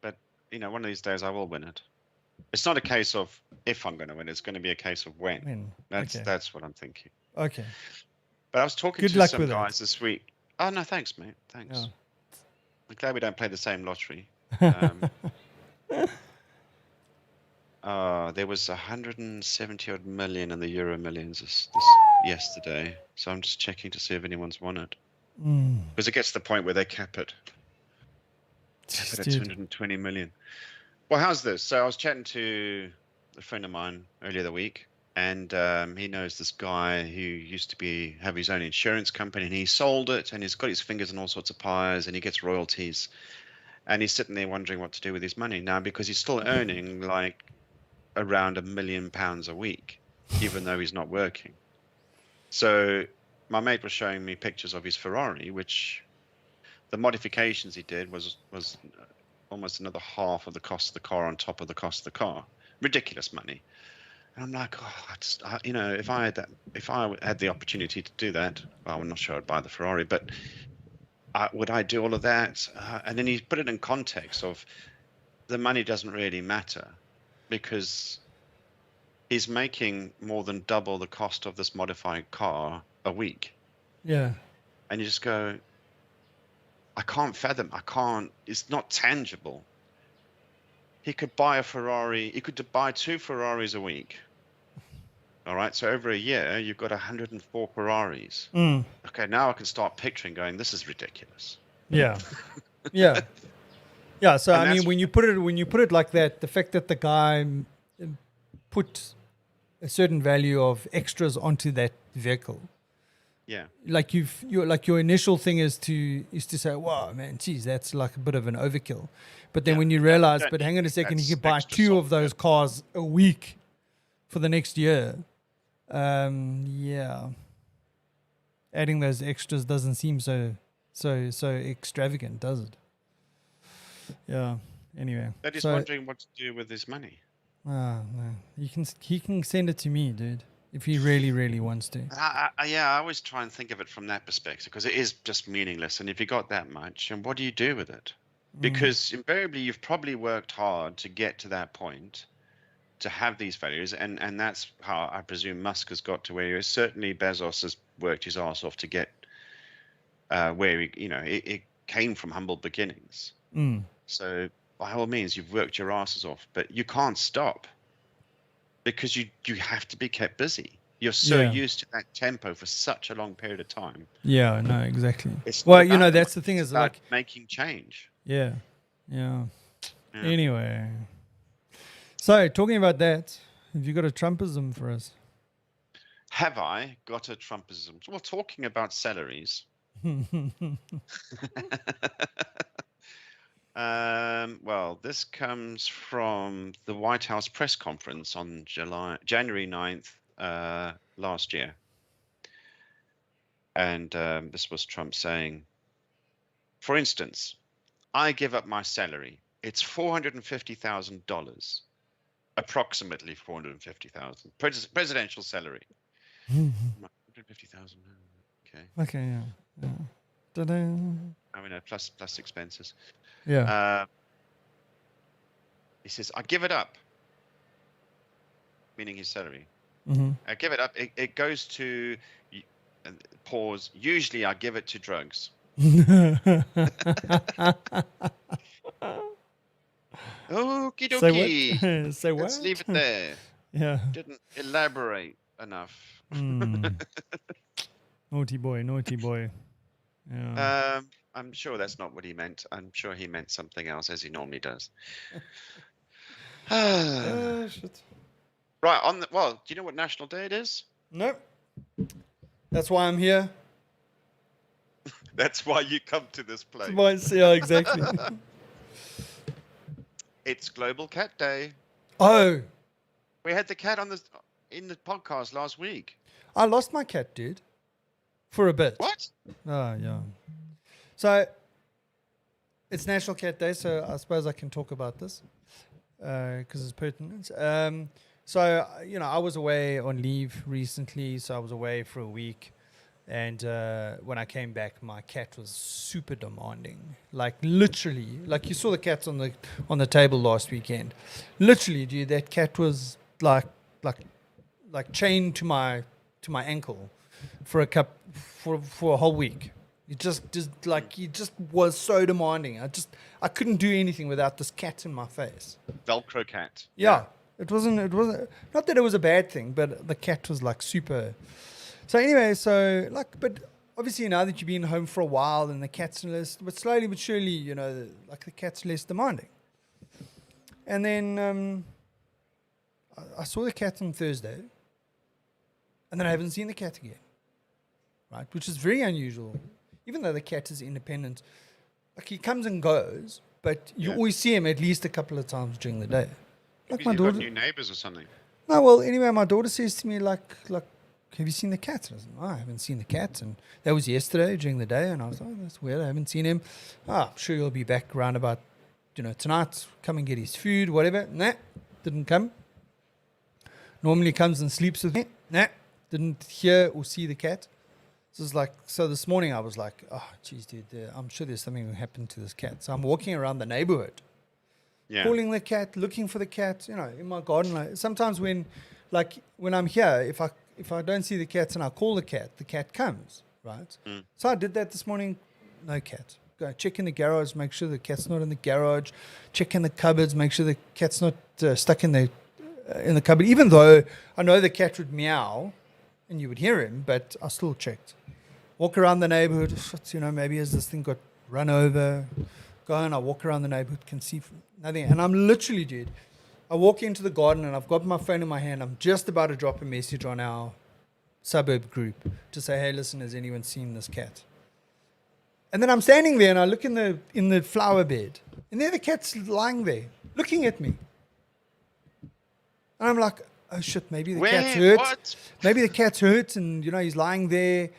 Speaker 2: But one of these days I will win it. It's not a case of if I'm going to win. It's going to be a case of when. That's what I'm thinking.
Speaker 1: Okay.
Speaker 2: But I was talking
Speaker 1: Good
Speaker 2: to
Speaker 1: luck
Speaker 2: some
Speaker 1: with
Speaker 2: guys this week. Oh no, thanks, mate. Thanks.
Speaker 1: Yeah.
Speaker 2: I'm glad we don't play the same lottery. There was 170 odd million in the Euro Millions this yesterday. So I'm just checking to see if anyone's won it. Because it gets to the point where they cap it. Cap it at 220 million. Well, how's this? So I was chatting to a friend of mine earlier the week, and he knows this guy who used to have his own insurance company, and he sold it, and he's got his fingers in all sorts of pies, and he gets royalties, and he's sitting there wondering what to do with his money now because he's still earning like around £1 million a week, even though he's not working. So my mate was showing me pictures of his Ferrari, which the modifications he did was almost another half of the cost of the car on top of the cost of the car. Ridiculous money. And I'm like, if I had the opportunity to do that, well, I'm not sure I'd buy the Ferrari, but would I do all of that? And then he put it in context of the money doesn't really matter because he's making more than double the cost of this modified car a week.
Speaker 1: Yeah.
Speaker 2: And you just go, I can't fathom. It's not tangible. He could buy a Ferrari. He could buy 2 Ferraris a week. All right. So over a year, you've got 104 Ferraris. Okay. Now I can start picturing going, this is ridiculous.
Speaker 1: Yeah. Yeah. Yeah. So, I mean, when you put it like that, the fact that the guy put a certain value of extras onto that vehicle.
Speaker 2: Yeah.
Speaker 1: Like your initial thing is to say, wow, man, geez, that's like a bit of an overkill. But then when you realize, but hang on a second, you could buy 2 of those cars a week for the next year. Yeah. Adding those extras doesn't seem so extravagant, does it? Yeah. Anyway.
Speaker 2: But he's wondering what to do with his money.
Speaker 1: No. He can send it to me, dude. If he really, really wants to.
Speaker 2: I always try and think of it from that perspective because it is just meaningless. And if you got that much, and what do you do with it? Because invariably you've probably worked hard to get to that point, to have these values, and that's how I presume Musk has got to where he is. Certainly Bezos has worked his ass off to get where it came from humble beginnings. So by all means, you've worked your asses off, but you can't stop. Because you have to be kept busy. You're so used to that tempo for such a long period of time.
Speaker 1: Yeah, no, exactly.
Speaker 2: Well,
Speaker 1: that's the thing is like
Speaker 2: making change.
Speaker 1: Yeah. Anyway, so talking about that, have you got a Trumpism for us?
Speaker 2: Have I got a Trumpism? Well, talking about salaries. Well, this comes from the White House press conference on January 9th last year. And this was Trump saying, for instance, I give up my salary. It's $450,000, approximately $450,000, presidential salary. 150,000. Okay.
Speaker 1: Okay, yeah. Ta-da.
Speaker 2: I mean, plus expenses.
Speaker 1: Yeah.
Speaker 2: He says, I give it up, meaning his salary. I give it up. It goes to, pause, usually I give it to drugs. Okie dokie.
Speaker 1: Say what?
Speaker 2: Let's leave it there.
Speaker 1: Yeah.
Speaker 2: Didn't elaborate enough.
Speaker 1: Naughty boy, naughty boy. Yeah.
Speaker 2: I'm sure that's not what he meant. I'm sure he meant something else, as he normally does. Right.
Speaker 1: Shit.
Speaker 2: Well, do you know what National Day it is?
Speaker 1: Nope. That's why I'm here.
Speaker 2: That's why you come to this place.
Speaker 1: Yeah, exactly.
Speaker 2: It's Global Cat Day.
Speaker 1: Oh,
Speaker 2: We had the cat in the podcast last week.
Speaker 1: I lost my cat, dude. For a bit.
Speaker 2: What?
Speaker 1: Oh, yeah. So, it's National Cat Day, so I suppose I can talk about this because it's pertinent. So, I was away on leave recently, so I was away for a week. And when I came back, my cat was super demanding. Like, literally, like you saw the cats on the table last weekend. Literally, dude, that cat was like chained to my ankle for a whole week. He just was so demanding. I couldn't do anything without this cat in my face.
Speaker 2: Velcro cat.
Speaker 1: Yeah. It wasn't not that it was a bad thing, but the cat was like super. So anyway, but obviously now that you've been home for a while and the cat's less, but slowly but surely, like the cat's less demanding. And then I saw the cat on Thursday, and then I haven't seen the cat again, right? Which is very unusual, even though the cat is independent. Like he comes and goes, but you always see him at least a couple of times during the day. Like
Speaker 2: Maybe you've got new neighbors or something.
Speaker 1: No, well, anyway, my daughter says to me, like, have you seen the cat? And I said, no, I haven't seen the cat. And that was yesterday during the day. And I was like, oh, that's weird. I haven't seen him. I'm sure he'll be back around about, tonight, come and get his food, whatever. Nah, didn't come. Normally comes and sleeps with me. Nah, didn't hear or see the cat. So this morning I was like, oh, geez, dude, I'm sure there's something that happened to this cat. So I'm walking around the neighborhood. Yeah. Calling the cat, looking for the cat, in my garden. Like, sometimes when I'm here, if I don't see the cats and I call the cat comes, right? So I did that this morning. No cat. Go check in the garage, make sure the cat's not in the garage. Check in the cupboards, make sure the cat's not stuck in the cupboard. Even though I know the cat would meow, and you would hear him, but I still checked. Walk around the neighborhood. Maybe has this thing got run over? Go and I walk around the neighborhood, can see nothing. And I'm literally, dude, I walk into the garden and I've got my phone in my hand. I'm just about to drop a message on our suburb group to say, hey, listen, has anyone seen this cat? And then I'm standing there and I look in the flower bed. And there the cat's lying there, looking at me. And I'm like, oh, shit, maybe the cat's hurt. What? Maybe the cat's hurt and, he's lying there.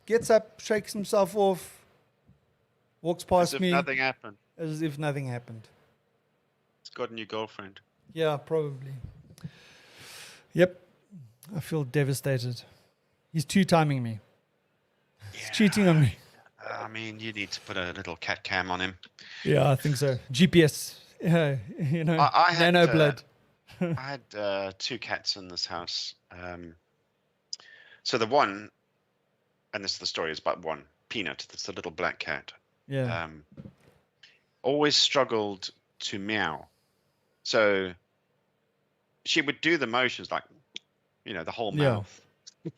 Speaker 1: Gets up, shakes himself off. Walks past me.
Speaker 2: Nothing happened.
Speaker 1: As if nothing happened.
Speaker 2: He's got a new girlfriend.
Speaker 1: Yeah, probably. Yep. I feel devastated. He's two-timing me. He's cheating on me.
Speaker 2: I mean, you need to put a little cat cam on him.
Speaker 1: Yeah, I think so. GPS. I had, nano blood.
Speaker 2: I had 2 cats in this house. So the one, and this is the story, is about one, Peanut. That's the little black cat.
Speaker 1: Yeah.
Speaker 2: Always struggled to meow. So she would do the motions like, the whole mouth.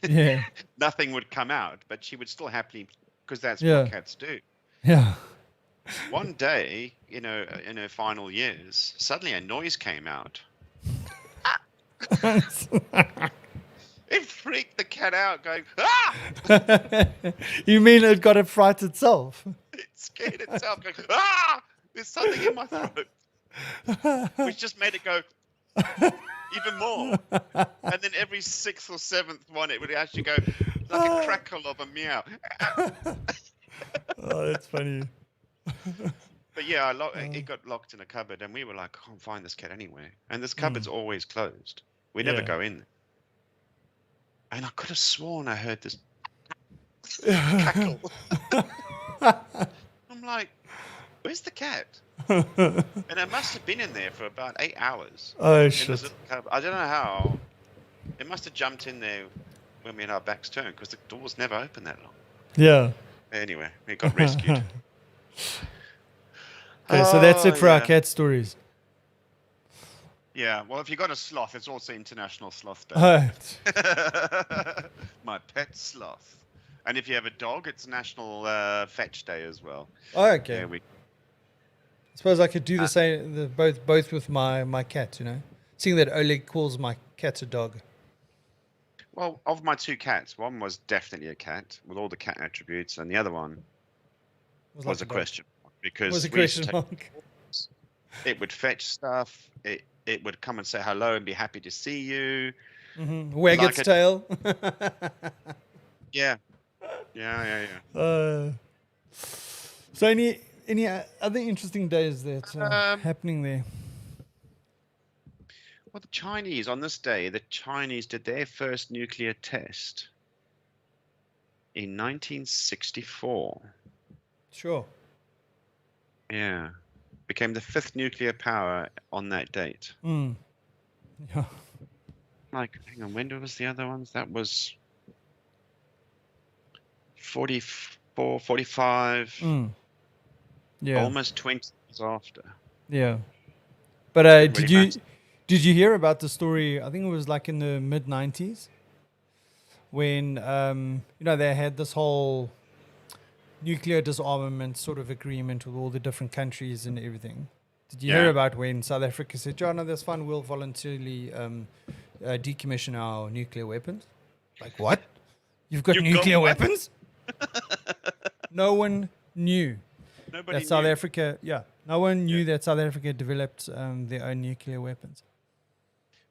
Speaker 1: Yeah.
Speaker 2: Nothing would come out, but she would still happily, because that's what cats do.
Speaker 1: Yeah.
Speaker 2: One day, in her final years, suddenly a noise came out. It freaked the cat out, going, ah!
Speaker 1: You mean it got a fright itself?
Speaker 2: It scared itself, going, ah! There's something in my throat. Which just made it go even more. And then every 6th or 7th one, it would actually go like a crackle of a meow.
Speaker 1: Oh, that's funny.
Speaker 2: But yeah, it got locked in a cupboard, and we were like, I can't find this cat anywhere. And this cupboard's always closed. We never go in there. And I could have sworn I heard this cackle. I'm like, where's the cat? And it must have been in there for about 8 hours.
Speaker 1: Oh, shit.
Speaker 2: I don't know how. It must have jumped in there when we had our backs turned, because the doors never open that long.
Speaker 1: Yeah.
Speaker 2: Anyway, it got rescued.
Speaker 1: Okay, so that's it for our cat stories.
Speaker 2: Yeah, well, if you got a sloth, it's also International Sloth Day.
Speaker 1: Oh,
Speaker 2: My pet sloth. And if you have a dog, it's National Fetch Day as well.
Speaker 1: okay.
Speaker 2: There we.
Speaker 1: I suppose I could do the same, both with my cat. Seeing that Oleg calls my cat a dog.
Speaker 2: Well, of my two cats, one was definitely a cat with all the cat attributes, and the other one was
Speaker 1: like
Speaker 2: a
Speaker 1: dog.
Speaker 2: question mark
Speaker 1: Was
Speaker 2: because
Speaker 1: a
Speaker 2: we used to
Speaker 1: question
Speaker 2: take
Speaker 1: mark.
Speaker 2: walks. It would fetch stuff. It would come and say hello and be happy to see you.
Speaker 1: Wag
Speaker 2: Like
Speaker 1: its tail.
Speaker 2: Yeah, yeah.
Speaker 1: So any other interesting days that happening there?
Speaker 2: Well, the Chinese on this day, the Chinese did their first nuclear test in 1964.
Speaker 1: Sure.
Speaker 2: Yeah, became the fifth nuclear power on that date.
Speaker 1: Yeah.
Speaker 2: Like, hang on, when was the other ones? That was 44, 45,
Speaker 1: Yeah.
Speaker 2: almost 20 years after.
Speaker 1: Yeah. But
Speaker 2: Didn't
Speaker 1: did
Speaker 2: really
Speaker 1: you
Speaker 2: matter.
Speaker 1: did you hear about the story? I think it was like in the mid '90s when they had this whole nuclear disarmament sort of agreement with all the different countries and everything. Did you hear
Speaker 2: Yeah.
Speaker 1: about when South Africa said, "Oh no, that's fine. We'll voluntarily decommission our nuclear weapons"? Like what? You've got
Speaker 2: You've got
Speaker 1: nuclear
Speaker 2: what?
Speaker 1: weapons? No one knew
Speaker 2: Nobody
Speaker 1: that South
Speaker 2: knew.
Speaker 1: Africa. Yeah, no one knew
Speaker 2: Yeah.
Speaker 1: that South Africa developed their own nuclear weapons.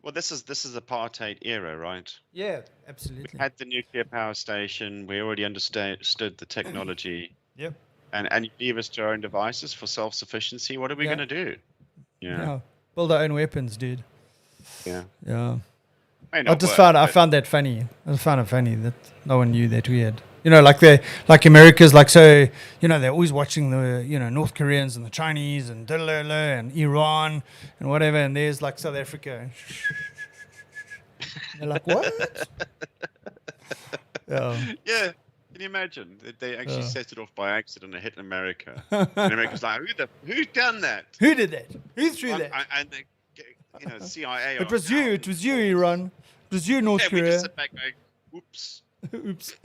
Speaker 2: Well, this is apartheid era, right?
Speaker 1: Yeah,
Speaker 2: We
Speaker 1: absolutely.
Speaker 2: had the nuclear power station. We already understood the technology.
Speaker 1: Yep.
Speaker 2: And you leave us to our own devices for self-sufficiency. What are we
Speaker 1: Yeah.
Speaker 2: going to do? Yeah.
Speaker 1: Yeah. Build our own weapons, dude.
Speaker 2: Yeah.
Speaker 1: Yeah.
Speaker 2: May
Speaker 1: I
Speaker 2: not
Speaker 1: just
Speaker 2: work,
Speaker 1: I
Speaker 2: but
Speaker 1: found that funny. I found it funny that no one knew that we had. Like America's like so. They're always watching the North Koreans and the Chinese and and Iran and whatever. And there's like South Africa. They're like what? Yeah.
Speaker 2: yeah. Can you imagine that they actually
Speaker 1: Yeah.
Speaker 2: set it off by accident and hit America? And America's like, who's done that?
Speaker 1: Who did that? Who threw that?
Speaker 2: And the CIA.
Speaker 1: It was you. It was you, Iran. It was you, North
Speaker 2: Yeah, we
Speaker 1: Korea.
Speaker 2: just sit back going, "Oops,
Speaker 1: Oops.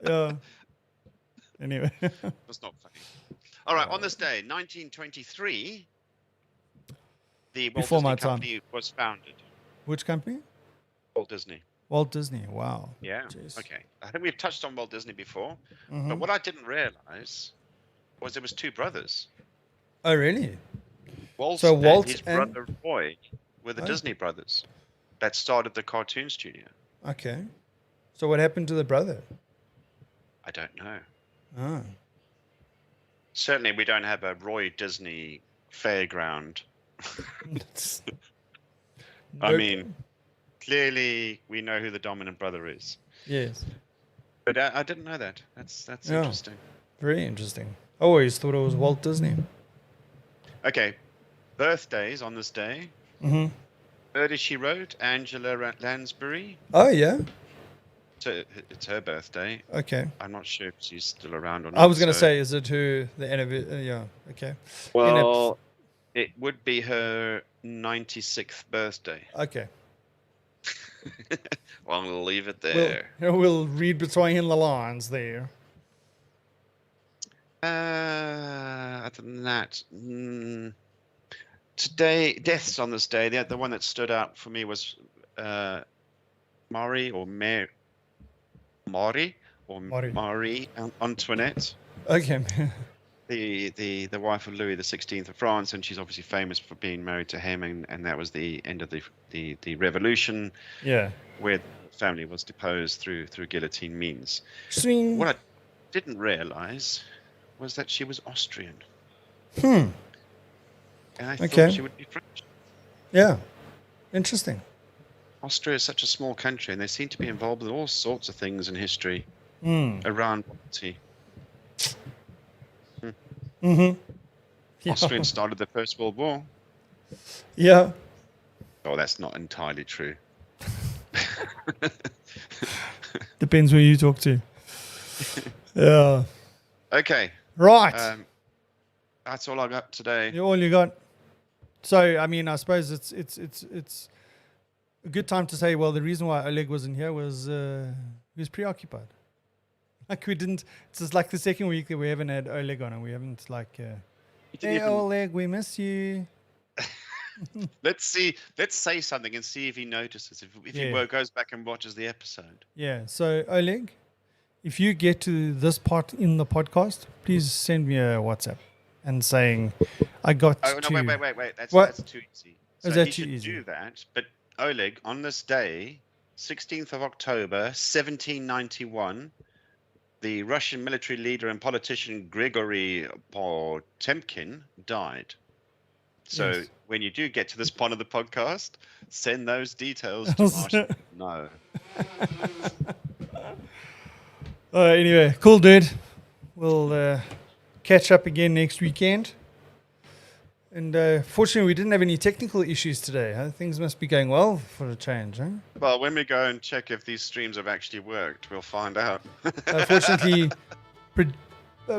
Speaker 1: Yeah. Anyway.
Speaker 2: that's not funny." All right, on this day, 1923, the Walt
Speaker 1: Before
Speaker 2: Disney
Speaker 1: my time.
Speaker 2: Company was founded.
Speaker 1: Which company?
Speaker 2: Walt Disney.
Speaker 1: Walt Disney. Wow.
Speaker 2: Yeah.
Speaker 1: Jeez.
Speaker 2: Okay. I think we've touched on Walt Disney before,
Speaker 1: Mhm.
Speaker 2: but what I didn't realize was there was two brothers.
Speaker 1: Oh, really?
Speaker 2: Walt
Speaker 1: So
Speaker 2: and
Speaker 1: Walt
Speaker 2: his
Speaker 1: and-
Speaker 2: brother Roy were the
Speaker 1: Oh.
Speaker 2: Disney brothers that started the cartoon studio.
Speaker 1: Okay. So what happened to the brother?
Speaker 2: I don't know.
Speaker 1: Oh.
Speaker 2: Certainly, we don't have a Roy Disney fairground. I
Speaker 1: Nope.
Speaker 2: mean, clearly we know who the dominant brother is,
Speaker 1: Yes.
Speaker 2: but I didn't know that. That's
Speaker 1: Yeah.
Speaker 2: interesting.
Speaker 1: Very interesting. I always thought it was Walt Disney.
Speaker 2: Okay, birthdays on this day.
Speaker 1: Mm-hmm.
Speaker 2: Birdie She Wrote, Angela Lansbury.
Speaker 1: Oh, yeah?
Speaker 2: So it's her birthday.
Speaker 1: Okay.
Speaker 2: I'm not sure if she's still around or not.
Speaker 1: I was going to
Speaker 2: so-
Speaker 1: say, is it her, the anniversary? Yeah. Okay.
Speaker 2: Well, it would be her 96th birthday.
Speaker 1: Okay.
Speaker 2: Well, I'm going to leave it there.
Speaker 1: We'll read between the lines there.
Speaker 2: Other than that, today, deaths on this day, the one that stood out for me was Marie Antoinette,
Speaker 1: Okay.
Speaker 2: the wife of Louis XVI of France, and she's obviously famous for being married to him, and that was the end of the revolution,
Speaker 1: Yeah.
Speaker 2: where the family was deposed through guillotine means.
Speaker 1: Swing.
Speaker 2: What I didn't realize was that she was Austrian,
Speaker 1: Hmm.
Speaker 2: and I
Speaker 1: Okay.
Speaker 2: thought she would be French.
Speaker 1: Yeah. Interesting.
Speaker 2: Austria is such a small country, and they seem to be involved in all sorts of things in history around royalty.
Speaker 1: Mm-hmm. Yeah.
Speaker 2: Austrians started the First World War.
Speaker 1: Yeah.
Speaker 2: Oh, that's not entirely true.
Speaker 1: Depends who you talk to. Yeah.
Speaker 2: Okay,
Speaker 1: Right.
Speaker 2: that's all I got today.
Speaker 1: All you got. So I mean, I suppose it's a good time to say, well, the reason why Oleg wasn't here was he was preoccupied. Like we didn't. It's just like the second week that we haven't had Oleg on, and we haven't like,
Speaker 2: He didn't
Speaker 1: hey
Speaker 2: even-
Speaker 1: Oleg, we miss you.
Speaker 2: Let's see. Let's say something and see if he notices. If he goes back and watches the episode.
Speaker 1: Yeah. So Oleg, if you get to this part in the podcast, please send me a WhatsApp and saying I got.
Speaker 2: Oh
Speaker 1: to...
Speaker 2: no! Wait!
Speaker 1: What?
Speaker 2: That's too easy.
Speaker 1: Is
Speaker 2: So
Speaker 1: that
Speaker 2: he
Speaker 1: too
Speaker 2: should
Speaker 1: easy?
Speaker 2: do that. But Oleg, on this day, 16th of October, 1791, the Russian military leader and politician Grigory Potemkin died. So
Speaker 1: Yes.
Speaker 2: when you do get to this part of the podcast, send those details to Martin. No.
Speaker 1: Anyway, cool, dude. We'll catch up again next weekend. And fortunately, we didn't have any technical issues today. Huh? Things must be going well for a change, huh?
Speaker 2: Well, when we go and check if these streams have actually worked, we'll find out.
Speaker 1: Fortunately,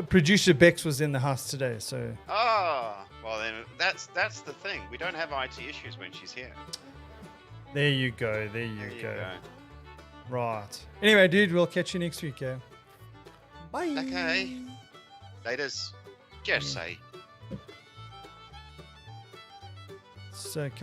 Speaker 1: producer Bex was in the house today, so
Speaker 2: Well then that's the thing. We don't have IT issues when she's here.
Speaker 1: there you go. There you
Speaker 2: There you
Speaker 1: go.
Speaker 2: go.
Speaker 1: Right. Anyway, dude, we'll catch you next week. Yeah. Bye.
Speaker 2: Okay. Laters. Just say.
Speaker 1: So.